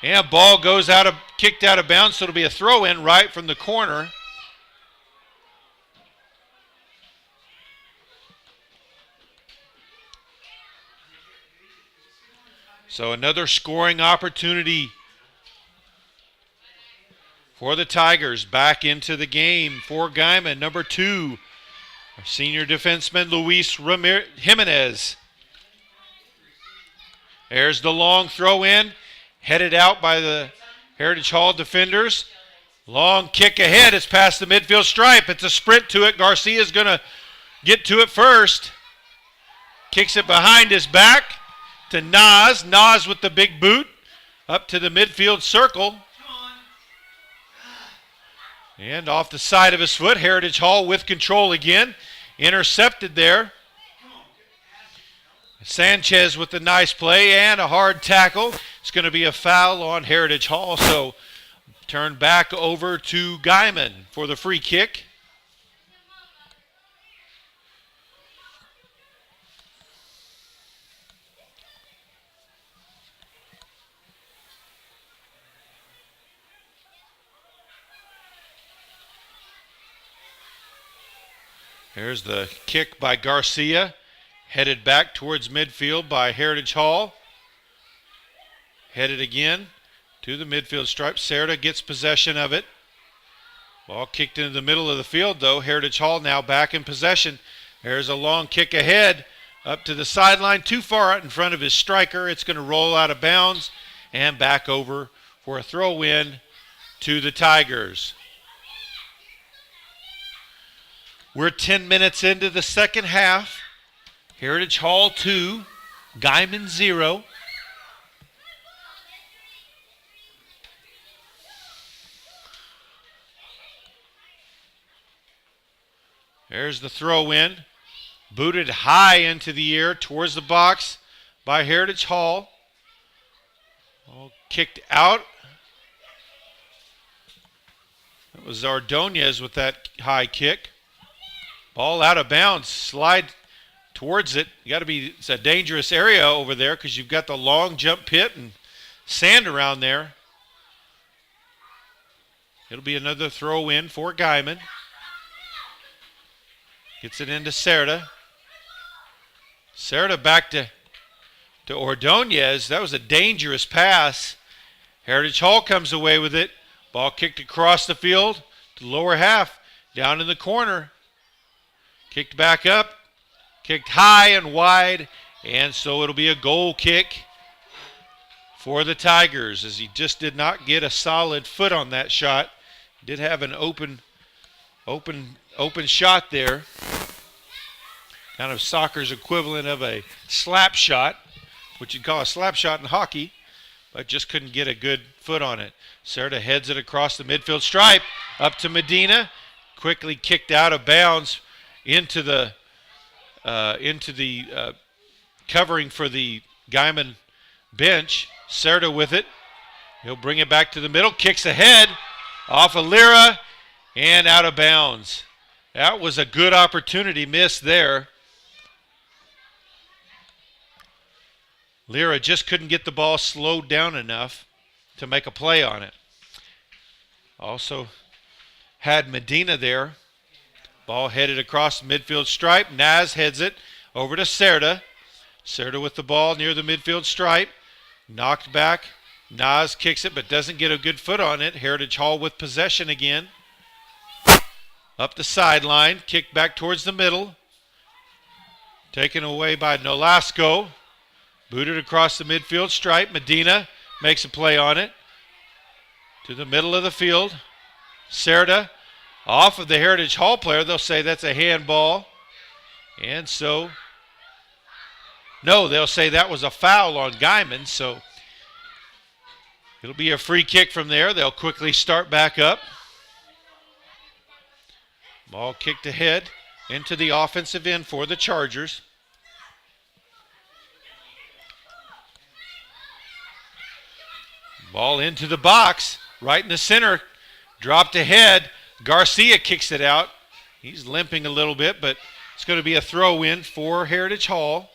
And ball goes kicked out of bounds, so it'll be a throw-in right from the corner. So another scoring opportunity for the Tigers. Back into the game for Guymon. Number 2, our senior defenseman Luis Jimenez. There's the long throw in. Headed out by the Heritage Hall defenders. Long kick ahead. It's past the midfield stripe. It's a sprint to it. Garcia's going to get to it first. Kicks it behind his back to Nas. Nas with the big boot up to the midfield circle. And off the side of his foot. Heritage Hall with control again. Intercepted there. Sanchez with a nice play and a hard tackle. It's going to be a foul on Heritage Hall, so turn back over to Guymon for the free kick. Here's the kick by Garcia. Headed back towards midfield by Heritage Hall. Headed again to the midfield stripe. Cerda gets possession of it. Ball kicked into the middle of the field though. Heritage Hall now back in possession. There's a long kick ahead up to the sideline. Too far out in front of his striker. It's going to roll out of bounds and back over for a throw in to the Tigers. We're 10 minutes into the second half. Heritage Hall 2, Guymon 0. There's the throw in. Booted high into the air towards the box by Heritage Hall. All kicked out. That was Ordonez with that high kick. Ball out of bounds. Slide towards it. It's a dangerous area over there because you've got the long jump pit and sand around there. It'll be another throw in for Guymon. Gets it into Cerda. Cerda back to Ordonez. That was a dangerous pass. Heritage Hall comes away with it. Ball kicked across the field to the lower half. Down in the corner. Kicked back up. Kicked high and wide. And so it'll be a goal kick for the Tigers, as he just did not get a solid foot on that shot. He did have an open shot there. Kind of soccer's equivalent of a slap shot, which you'd call a slap shot in hockey, but just couldn't get a good foot on it. Cerda heads it across the midfield stripe, up to Medina, quickly kicked out of bounds into the covering for the Guymon bench. Cerda with it. He'll bring it back to the middle, kicks ahead, off of Lira, and out of bounds. That was a good opportunity missed there. Lira just couldn't get the ball slowed down enough to make a play on it. Also had Medina there. Ball headed across the midfield stripe. Naz heads it over to Cerda. Cerda with the ball near the midfield stripe. Knocked back. Naz kicks it but doesn't get a good foot on it. Heritage Hall with possession again. Up the sideline. Kicked back towards the middle. Taken away by Nolasco. Booted across the midfield stripe. Medina makes a play on it. To the middle of the field. Cerda off of the Heritage Hall player. They'll say that's a handball. And so, no, they'll say that was a foul on Guymon. So it'll be a free kick from there. They'll quickly start back up. Ball kicked ahead into the offensive end for the Chargers. Ball into the box, right in the center, dropped ahead. Garcia kicks it out. He's limping a little bit, but it's going to be a throw in for Heritage Hall.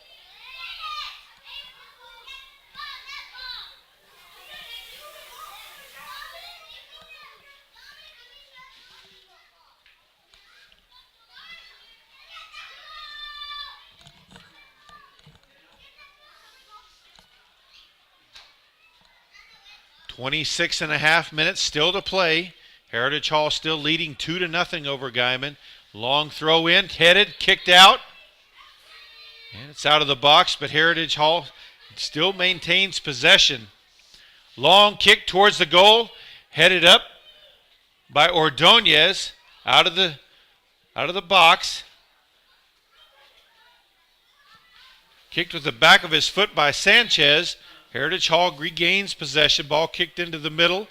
.26.5 minutes still to play. Heritage Hall still leading 2-0 over Guymon. Long throw in, headed, kicked out. And it's out of the box, but Heritage Hall still maintains possession. Long kick towards the goal, headed up by Ordonez, out of the box. Kicked with the back of his foot by Sanchez. Heritage Hall regains possession. Ball kicked into the middle.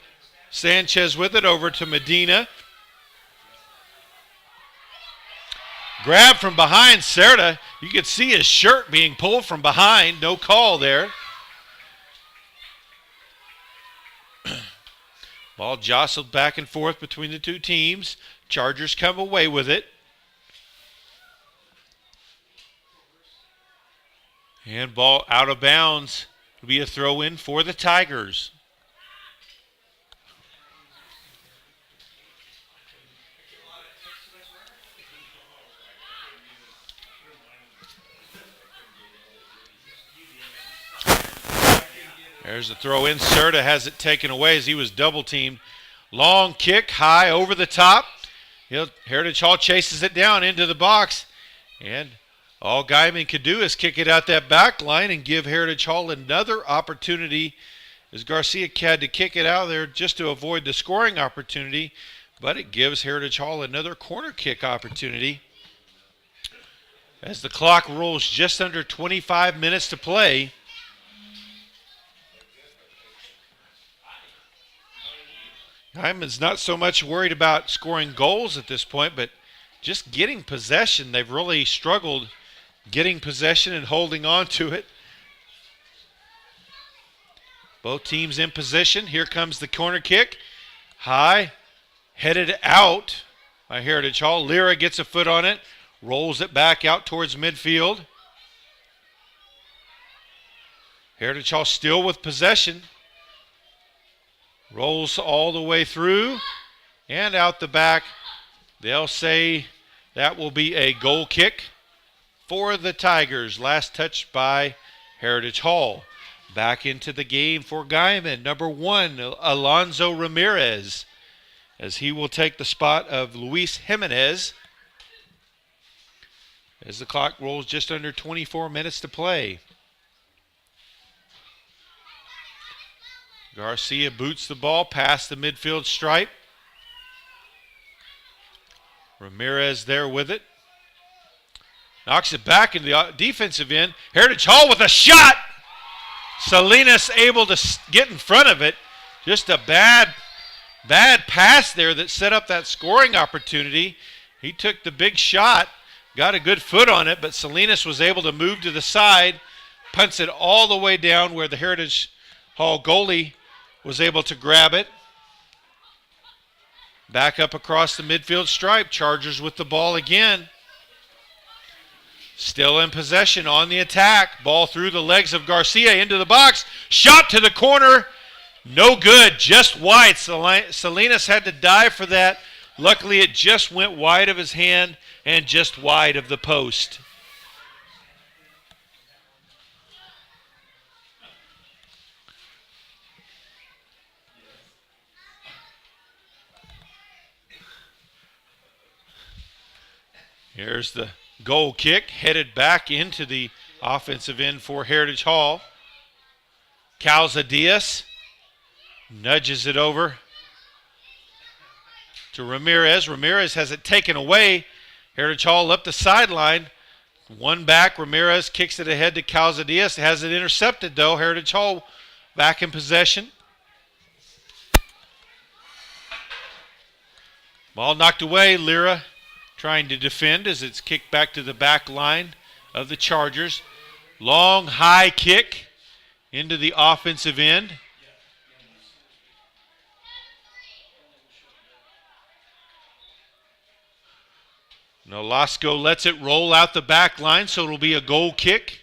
Sanchez with it over to Medina. Grab from behind Cerda. You could see his shirt being pulled from behind. No call there. Ball jostled back and forth between the two teams. Chargers come away with it. And ball out of bounds. It'll be a throw in for the Tigers. There's the throw in. Cerda has it taken away as he was double teamed. Long kick high over the top. Heritage Hall chases it down into the box. And all Guymon could do is kick it out that back line and give Heritage Hall another opportunity, as Garcia had to kick it out there just to avoid the scoring opportunity. But it gives Heritage Hall another corner kick opportunity as the clock rolls just under 25 minutes to play. Guymon's not so much worried about scoring goals at this point, but just getting possession. They've really struggled getting possession and holding on to it. Both teams in position. Here comes the corner kick. High, headed out by Heritage Hall. Lyra gets a foot on it, rolls it back out towards midfield. Heritage Hall still with possession. Rolls all the way through and out the back. They'll say that will be a goal kick for the Tigers. Last touch by Heritage Hall. Back into the game for Guymon. Number 1, Alonzo Ramirez, as he will take the spot of Luis Jimenez as the clock rolls just under 24 minutes to play. Garcia boots the ball past the midfield stripe. Ramirez there with it. Knocks it back into the defensive end. Heritage Hall with a shot. Salinas able to get in front of it. Just a bad pass there that set up that scoring opportunity. He took the big shot, got a good foot on it, but Salinas was able to move to the side, punts it all the way down where the Heritage Hall goalie was able to grab it. Back up across the midfield stripe. Chargers with the ball again. Still in possession on the attack. Ball through the legs of Garcia into the box. Shot to the corner. No good. Just wide. Salinas had to dive for that. Luckily, it just went wide of his hand and just wide of the post. Here's the goal kick, headed back into the offensive end for Heritage Hall. Calzadias nudges it over to Ramirez. Ramirez has it taken away. Heritage Hall up the sideline. One back. Ramirez kicks it ahead to Calzadias. Has it intercepted, though. Heritage Hall back in possession. Ball knocked away. Lyra trying to defend as it's kicked back to the back line of the Chargers. Long, high kick into the offensive end. Nolasco lets it roll out the back line, so it'll be a goal kick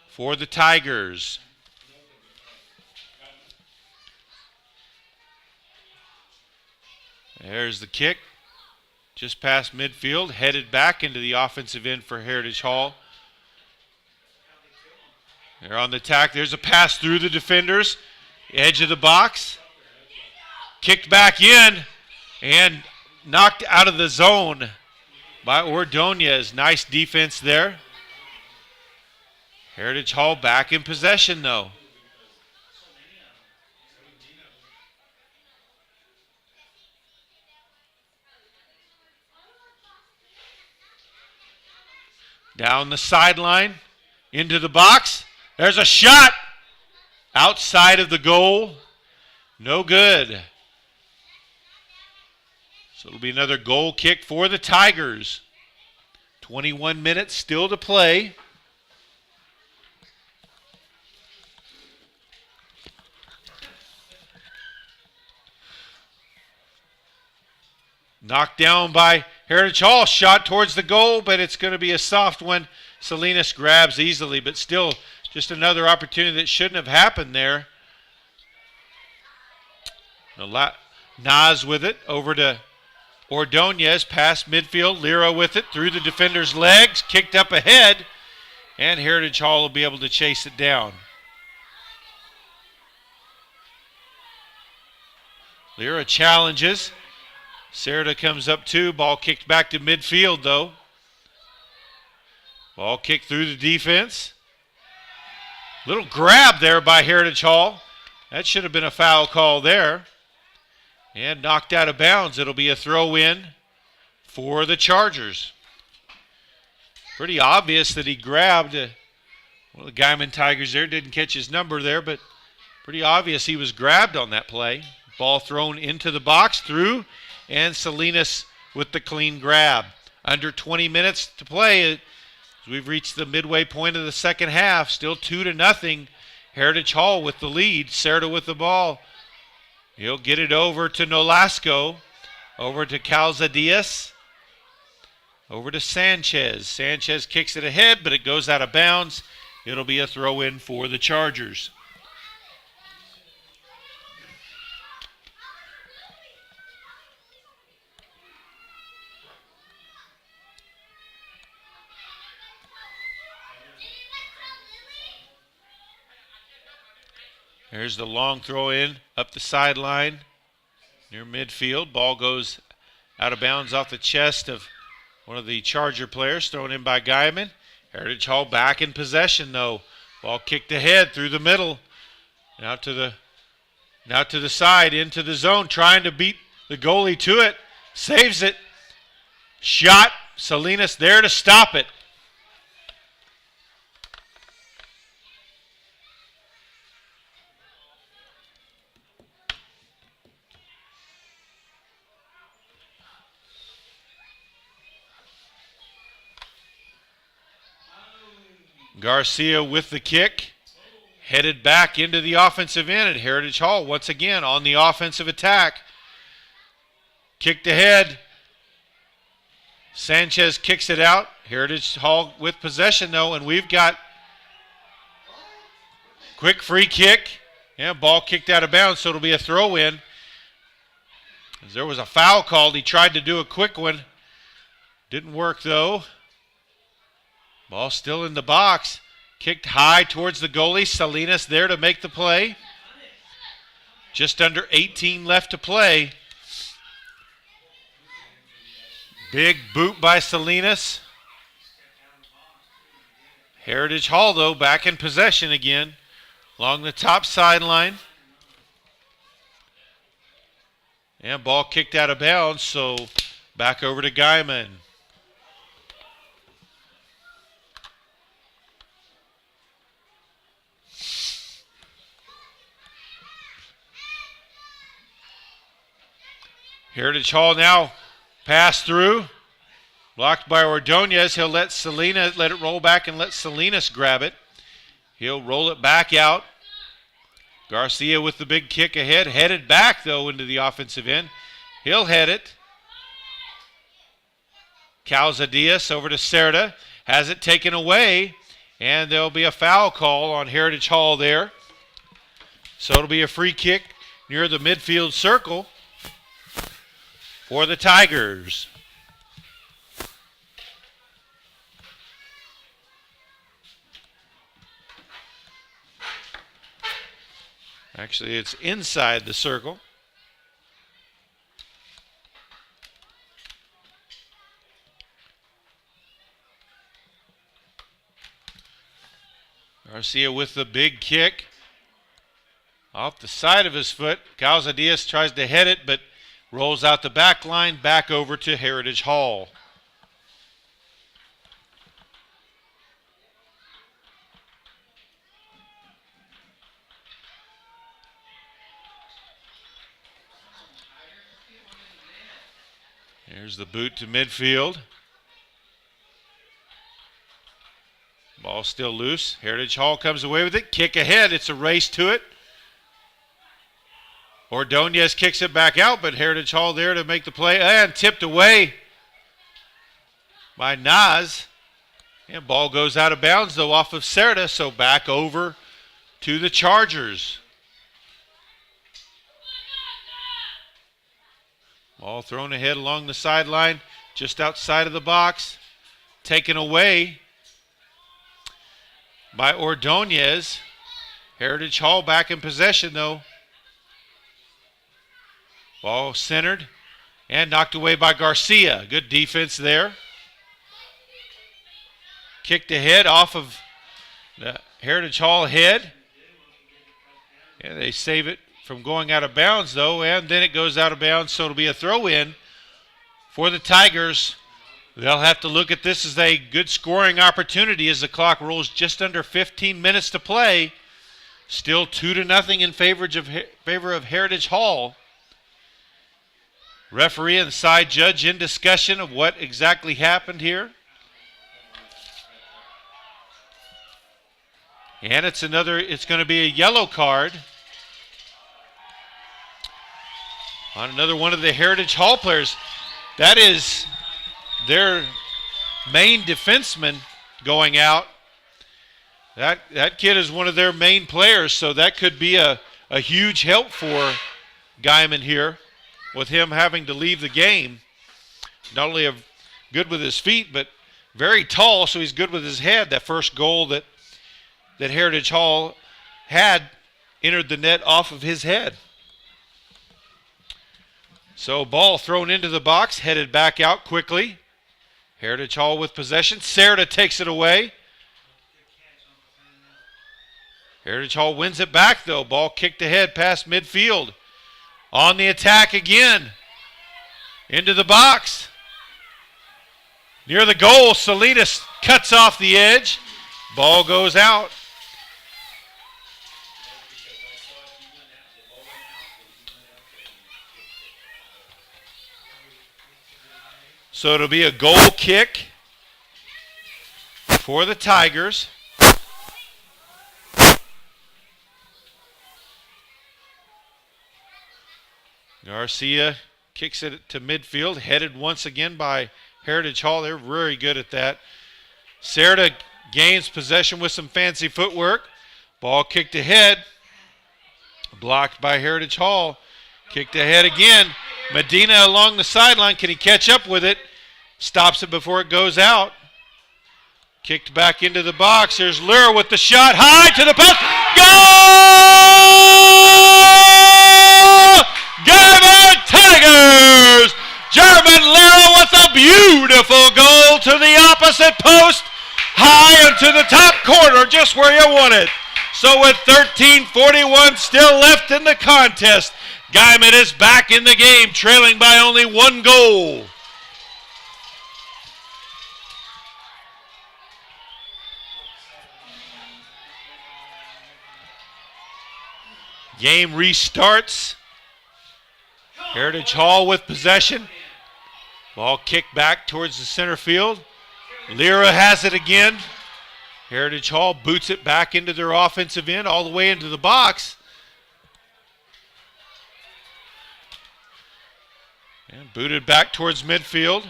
for the Tigers. There's the kick. Just past midfield, headed back into the offensive end for Heritage Hall. They're on the attack. There's a pass through the defenders. Edge of the box. Kicked back in and knocked out of the zone by Ordonez. Nice defense there. Heritage Hall back in possession, though. Down the sideline, into the box. There's a shot outside of the goal. No good. So it'll be another goal kick for the Tigers. 21 minutes still to play. Knocked down by Heritage Hall. Shot towards the goal, but it's going to be a soft one. Salinas grabs easily, but still just another opportunity that shouldn't have happened there. Nas with it over to Ordonez past midfield. Lyra with it through the defender's legs. Kicked up ahead, and Heritage Hall will be able to chase it down. Lyra challenges. Serta comes up too. Ball kicked back to midfield, though. Ball kicked through the defense. Little grab there by Heritage Hall. That should have been a foul call there. And knocked out of bounds. It'll be a throw in for the Chargers. Pretty obvious that he grabbed one of the Guymon Tigers there. Didn't catch his number there, but pretty obvious he was grabbed on that play. Ball thrown into the box, through, and Salinas with the clean grab. Under 20 minutes to play. We've reached the midway point of the second half. Still 2-0. Heritage Hall with the lead. Cerda with the ball. He'll get it over to Nolasco. Over to Calzadias. Over to Sanchez. Sanchez kicks it ahead, but it goes out of bounds. It'll be a throw-in for the Chargers. There's the long throw in up the sideline near midfield. Ball goes out of bounds off the chest of one of the Charger players, thrown in by Guymon. Heritage Hall back in possession though. Ball kicked ahead through the middle. Now to the side, into the zone, trying to beat the goalie to it. Saves it. Shot. Salinas there to stop it. Garcia with the kick, headed back into the offensive end at Heritage Hall once again on the offensive attack. Kicked ahead. Sanchez kicks it out. Heritage Hall with possession though, and we've got quick free kick. Yeah, ball kicked out of bounds, so it'll be a throw in. As there was a foul called, he tried to do a quick one. Didn't work though. Ball still in the box. Kicked high towards the goalie. Salinas there to make the play. Just under 18 left to play. Big boot by Salinas. Heritage Hall, though, back in possession again along the top sideline. And ball kicked out of bounds, so back over to Guymon. Heritage Hall now pass through. Blocked by Ordonez. He'll let it roll back and let Salinas grab it. He'll roll it back out. Garcia with the big kick ahead. Headed back, though, into the offensive end. He'll head it. Calzadias over to Cerda. Has it taken away. And there'll be a foul call on Heritage Hall there. So it'll be a free kick near the midfield circle for the Tigers. Actually, it's inside the circle. Garcia with the big kick. Off the side of his foot. Calzadias tries to head it, but rolls out the back line, back over to Heritage Hall. Here's the boot to midfield. Ball still loose. Heritage Hall comes away with it. Kick ahead. It's a race to it. Ordonez kicks it back out, but Heritage Hall there to make the play. And tipped away by Naz. And ball goes out of bounds, though, off of Cerda, so back over to the Chargers. Ball thrown ahead along the sideline, just outside of the box. Taken away by Ordonez. Heritage Hall back in possession, though. Ball centered and knocked away by Garcia. Good defense there. Kicked ahead off of the Heritage Hall head. And they save it from going out of bounds, though, and then it goes out of bounds, so it'll be a throw-in for the Tigers. They'll have to look at this as a good scoring opportunity as the clock rolls just under 15 minutes to play. Still 2-0 in favor of Heritage Hall. Referee and side judge in discussion of what exactly happened here. And it's going to be a yellow card on another one of the Heritage Hall players. That is their main defenseman going out. That kid is one of their main players, so that could be a huge help for Guymon here with him having to leave the game. Not only good with his feet, but very tall, so he's good with his head. That first goal that Heritage Hall had entered the net off of his head. So ball thrown into the box, headed back out quickly. Heritage Hall with possession. Serta takes it away. Heritage Hall wins it back, though. Ball kicked ahead past midfield. On the attack again. Into the box. Near the goal, Salinas cuts off the edge. Ball goes out. So it'll be a goal kick for the Tigers. Garcia kicks it to midfield, headed once again by Heritage Hall. They're very good at that. Serta gains possession with some fancy footwork. Ball kicked ahead. Blocked by Heritage Hall. Kicked ahead again. Medina along the sideline. Can he catch up with it? Stops it before it goes out. Kicked back into the box. There's Lura with the shot. High to the post. Goal! Guymon Tigers! German Lura with a beautiful goal to the opposite post. High into the top corner, just where you want it. So with 13:41 still left in the contest, Guymon is back in the game, trailing by only one goal. Game restarts. Heritage Hall with possession. Ball kicked back towards the center field. Lira has it again. Heritage Hall boots it back into their offensive end, all the way into the box. And booted back towards midfield.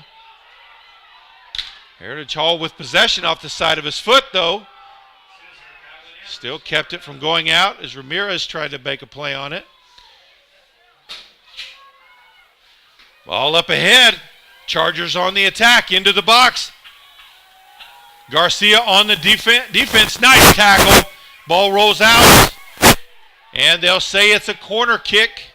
Heritage Hall with possession off the side of his foot, though. Still kept it from going out as Ramirez tried to make a play on it. Ball up ahead. Chargers on the attack into the box. Garcia on the defense. Nice tackle. Ball rolls out. And they'll say it's a corner kick.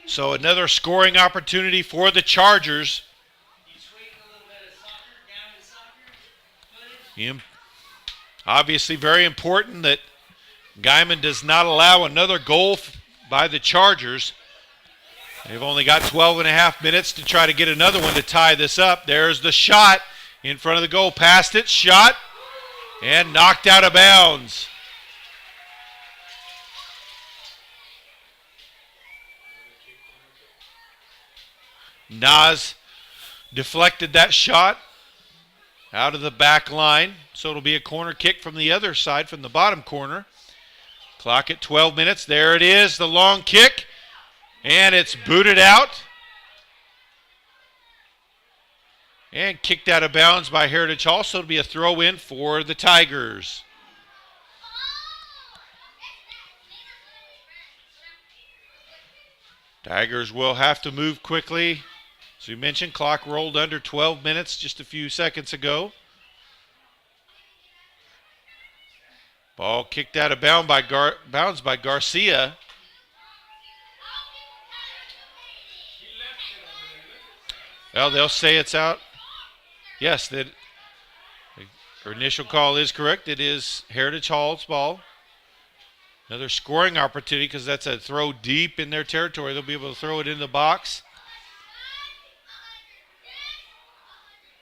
So another scoring opportunity for the Chargers. Obviously very important that Guymon does not allow another goal by the Chargers. They've only got 12 and a half minutes to try to get another one to tie this up. There's the shot in front of the goal. Past it, shot, and knocked out of bounds. Nas deflected that shot out of the back line. So it'll be a corner kick from the other side, from the bottom corner. Clock at 12 minutes. There it is, the long kick. And it's booted out. And kicked out of bounds by Heritage Hall. So it'll be a throw in for the Tigers. Tigers will have to move quickly. As we mentioned, clock rolled under 12 minutes just a few seconds ago. Ball kicked out of bounds by Garcia. Well, they'll say it's out. Yes, Her initial call is correct. It is Heritage Hall's ball. Another scoring opportunity because that's a throw deep in their territory. They'll be able to throw it in the box.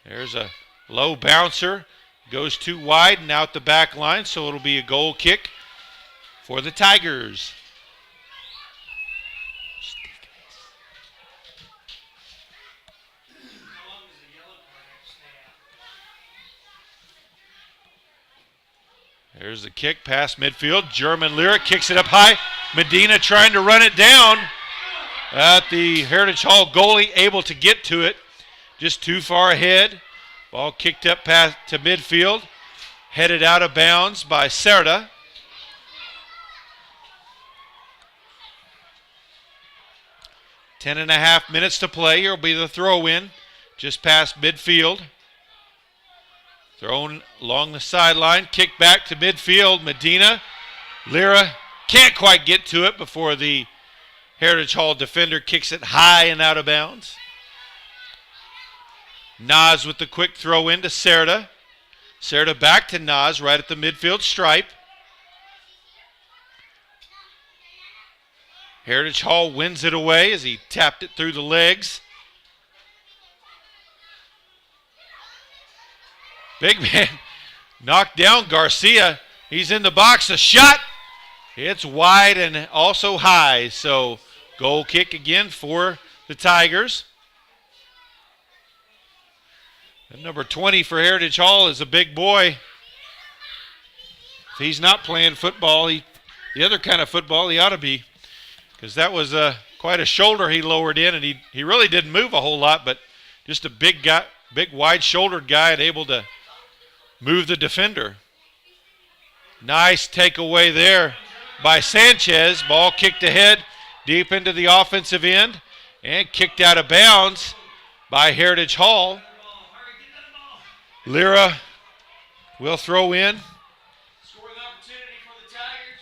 There's a low bouncer. Goes too wide and out the back line, so it'll be a goal kick for the Tigers. There's the kick past midfield. German Lyric kicks it up high. Medina trying to run it down. The Heritage Hall goalie able to get to it. Just too far ahead. Ball kicked up past to midfield. Headed out of bounds by Serta. Ten and a half minutes to play. Here will be the throw-in just past midfield. Thrown along the sideline. Kick back to midfield. Medina. Lyra can't quite get to it before the Heritage Hall defender kicks it high and out of bounds. Nas with the quick throw in to Serta. Serta back to Nas right at the midfield stripe. Heritage Hall wins it away as he tapped it through the legs. Big man knocked down Garcia. He's in the box. A shot. It's wide and also high. So goal kick again for the Tigers. And number 20 for Heritage Hall is a big boy. If he's not playing football, the other kind of football, he ought to be. Because that was quite a shoulder he lowered in, and he really didn't move a whole lot, but just a big guy, big wide-shouldered guy and able to move the defender. Nice takeaway there by Sanchez. Ball kicked ahead deep into the offensive end and kicked out of bounds by Heritage Hall. Lyra will throw in. Scoring opportunity for the Tigers.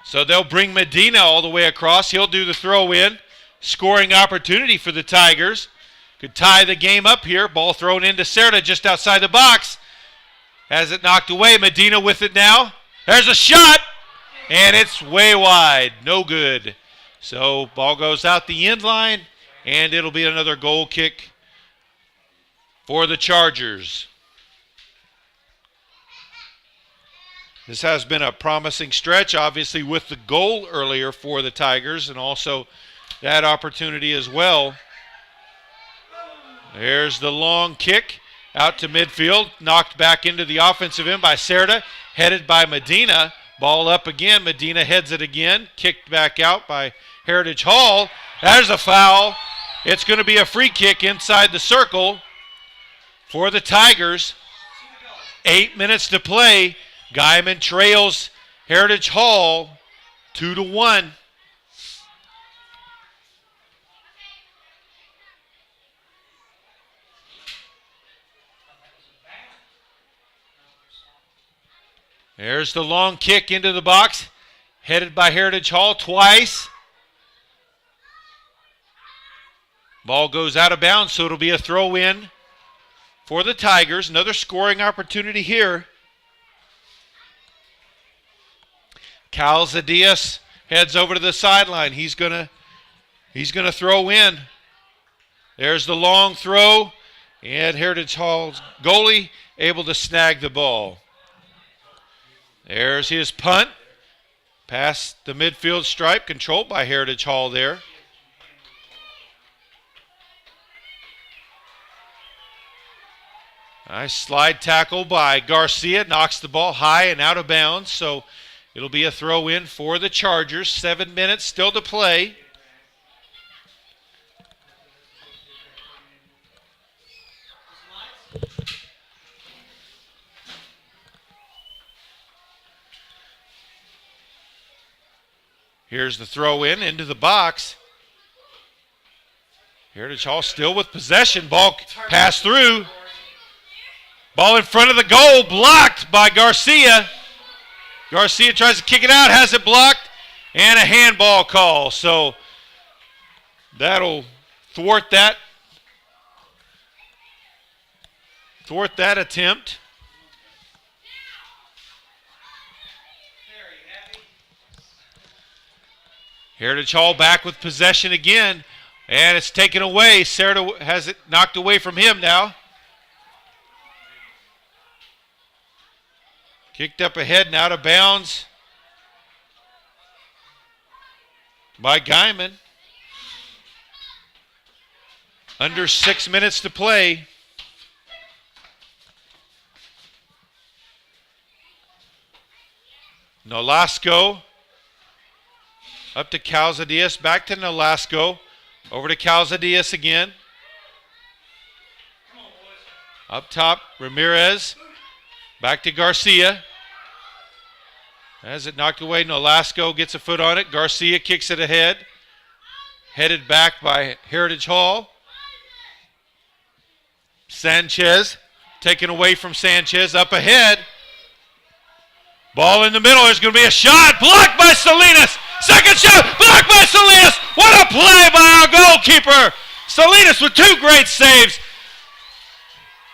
So they'll bring Medina all the way across. He'll do the throw in. Scoring opportunity for the Tigers. Could tie the game up here. Ball thrown into Serta just outside the box. Has it knocked away. Medina with it now. There's a shot. And it's way wide. No good. So ball goes out the end line. And it'll be another goal kick for the Chargers. This has been a promising stretch, obviously, with the goal earlier for the Tigers and also that opportunity as well. There's the long kick out to midfield, knocked back into the offensive end by Serta, headed by Medina. Ball up again. Medina heads it again, kicked back out by Heritage Hall. There's a foul. It's going to be a free kick inside the circle for the Tigers. 8 minutes to play. Guymon trails Heritage Hall 2-1. There's the long kick into the box, headed by Heritage Hall twice. Ball goes out of bounds, so it'll be a throw in for the Tigers. Another scoring opportunity here. Calzadias heads over to the sideline. He's gonna throw in. There's the long throw, and Heritage Hall's goalie able to snag the ball. There's his punt. Past the midfield stripe, controlled by Heritage Hall there. Nice slide tackle by Garcia. Knocks the ball high and out of bounds. So it'll be a throw in for the Chargers. 7 minutes still to play. Here's the throw in into the box. Heritage Hall still with possession. Ball passed through. Ball in front of the goal, blocked by Garcia. Garcia tries to kick it out, has it blocked, and a handball call. So that'll thwart that. thwart that attempt. Heritage Hall back with possession again, and it's taken away. Serta has it knocked away from him now. Kicked up ahead and out of bounds by Guymon. Under 6 minutes to play. Nolasco up to Calzadias, back to Nolasco, over to Calzadias again. Up top, Ramirez, back to Garcia. As it knocked away, Nolasco gets a foot on it. Garcia kicks it ahead. Headed back by Heritage Hall. Sanchez, taken away from Sanchez, up ahead. Ball in the middle, there's going to be a shot, blocked by Salinas. Second shot, blocked by Salinas. What a play by our goalkeeper. Salinas with two great saves.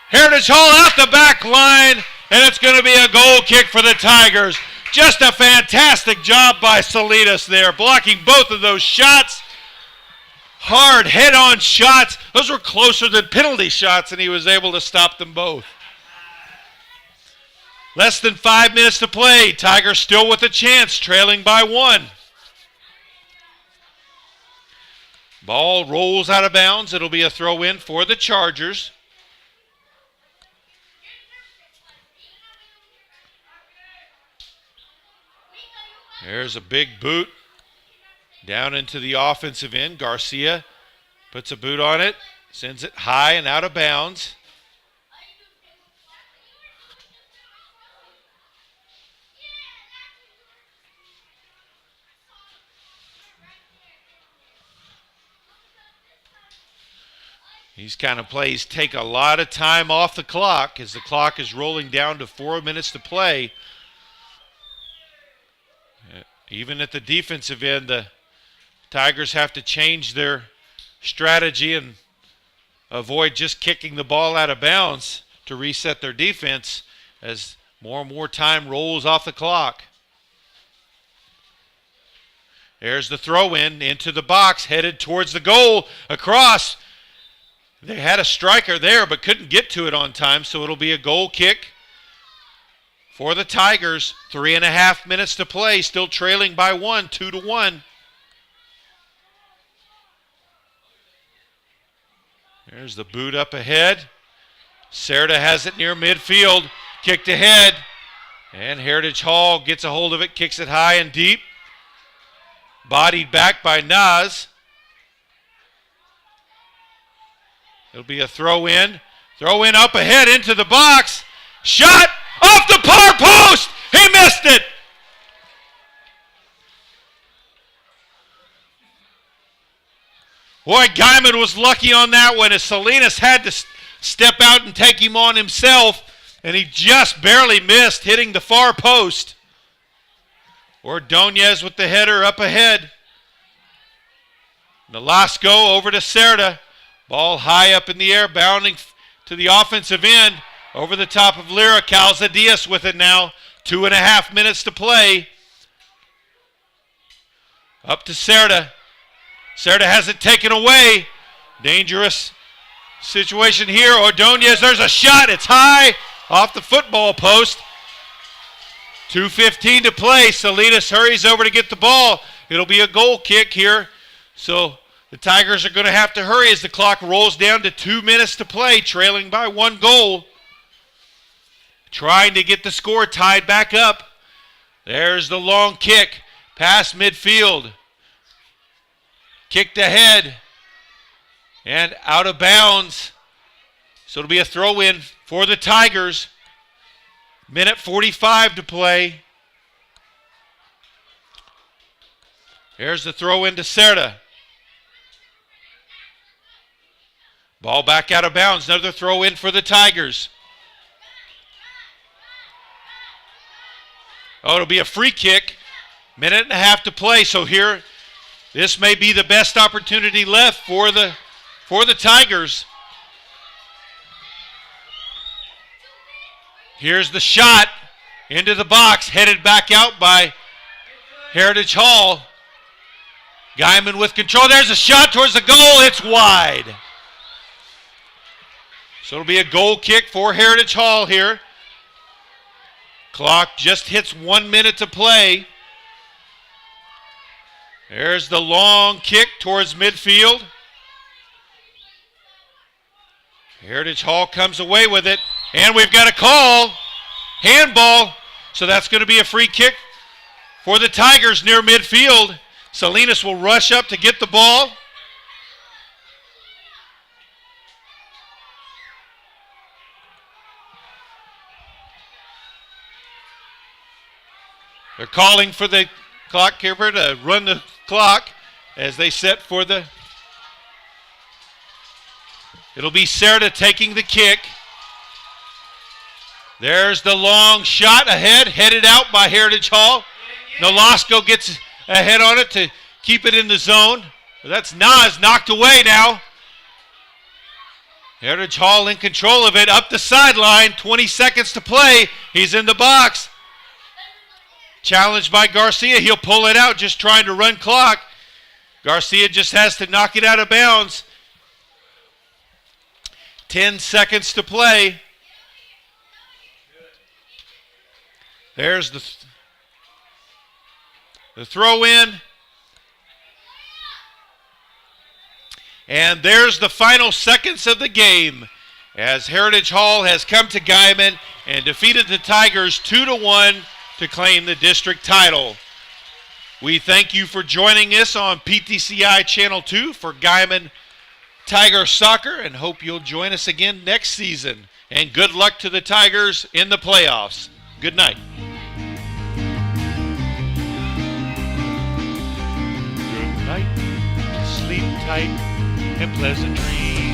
Heritage Hall out the back line, and it's going to be a goal kick for the Tigers. Just a fantastic job by Salinas there, blocking both of those shots. Hard head-on shots. Those were closer than penalty shots, and he was able to stop them both. Less than 5 minutes to play. Tigers still with a chance, trailing by 1. Ball rolls out of bounds. It'll be a throw-in for the Chargers. There's a big boot down into the offensive end. Garcia puts a boot on it, sends it high and out of bounds. These kind of plays take a lot of time off the clock as the clock is rolling down to 4 minutes to play. Even at the defensive end, the Tigers have to change their strategy and avoid just kicking the ball out of bounds to reset their defense as more and more time rolls off the clock. There's the throw-in into the box, headed towards the goal, across. They had a striker there but couldn't get to it on time, so it'll be a goal kick for the Tigers. 3.5 minutes to play, still trailing by 1, 2-1. There's the boot up ahead. Serta has it near midfield, kicked ahead, and Heritage Hall gets a hold of it, kicks it high and deep. Bodied back by Naz. It'll be a throw-in. Throw-in up ahead into the box. Shot off the far post. He missed it. Boy, Guymon was lucky on that one as Salinas had to step out and take him on himself, and he just barely missed, hitting the far post. Ordonez with the header up ahead. Nolasco over to Serta. Ball high up in the air, bounding to the offensive end. Over the top of Lira. Calzadias with it now. 2.5 minutes to play. Up to Serta. Serta has it taken away. Dangerous situation here. Ordonez, there's a shot. It's high off the football post. 2:15 to play. Salinas hurries over to get the ball. It'll be a goal kick here. So the Tigers are going to have to hurry as the clock rolls down to 2 minutes to play, trailing by 1 goal. Trying to get the score tied back up. There's the long kick past midfield. Kicked ahead and out of bounds. So it'll be a throw-in for the Tigers. Minute 45 to play. There's the throw-in to Serta. Ball back out of bounds. Another throw-in for the Tigers. Oh, it'll be a free kick. 1.5 minutes to play. So here, this may be the best opportunity left for the Tigers. Here's the shot into the box, headed back out by Heritage Hall. Guymon with control. There's a shot towards the goal. It's wide. So it'll be a goal kick for Heritage Hall here. Clock just hits 1 minute to play. There's the long kick towards midfield. Heritage Hall comes away with it. And we've got a call. Handball. So that's going to be a free kick for the Tigers near midfield. Salinas will rush up to get the ball. They're calling for the clock keeper to run the clock as they set for the... It'll be Serta taking the kick. There's the long shot ahead, headed out by Heritage Hall. Nolasco gets ahead on it to keep it in the zone. That's Nas knocked away now. Heritage Hall in control of it, up the sideline, 20 seconds to play. He's in the box. Challenged by Garcia, he'll pull it out, just trying to run clock. Garcia just has to knock it out of bounds. 10 seconds to play. There's the throw in. And there's the final seconds of the game as Heritage Hall has come to Guymon and defeated the Tigers 2-1 to claim the district title. We thank you for joining us on PTCI Channel 2 for Guymon Tiger Soccer and hope you'll join us again next season. And good luck to the Tigers in the playoffs. Good night. Good night. Sleep tight and pleasant dreams.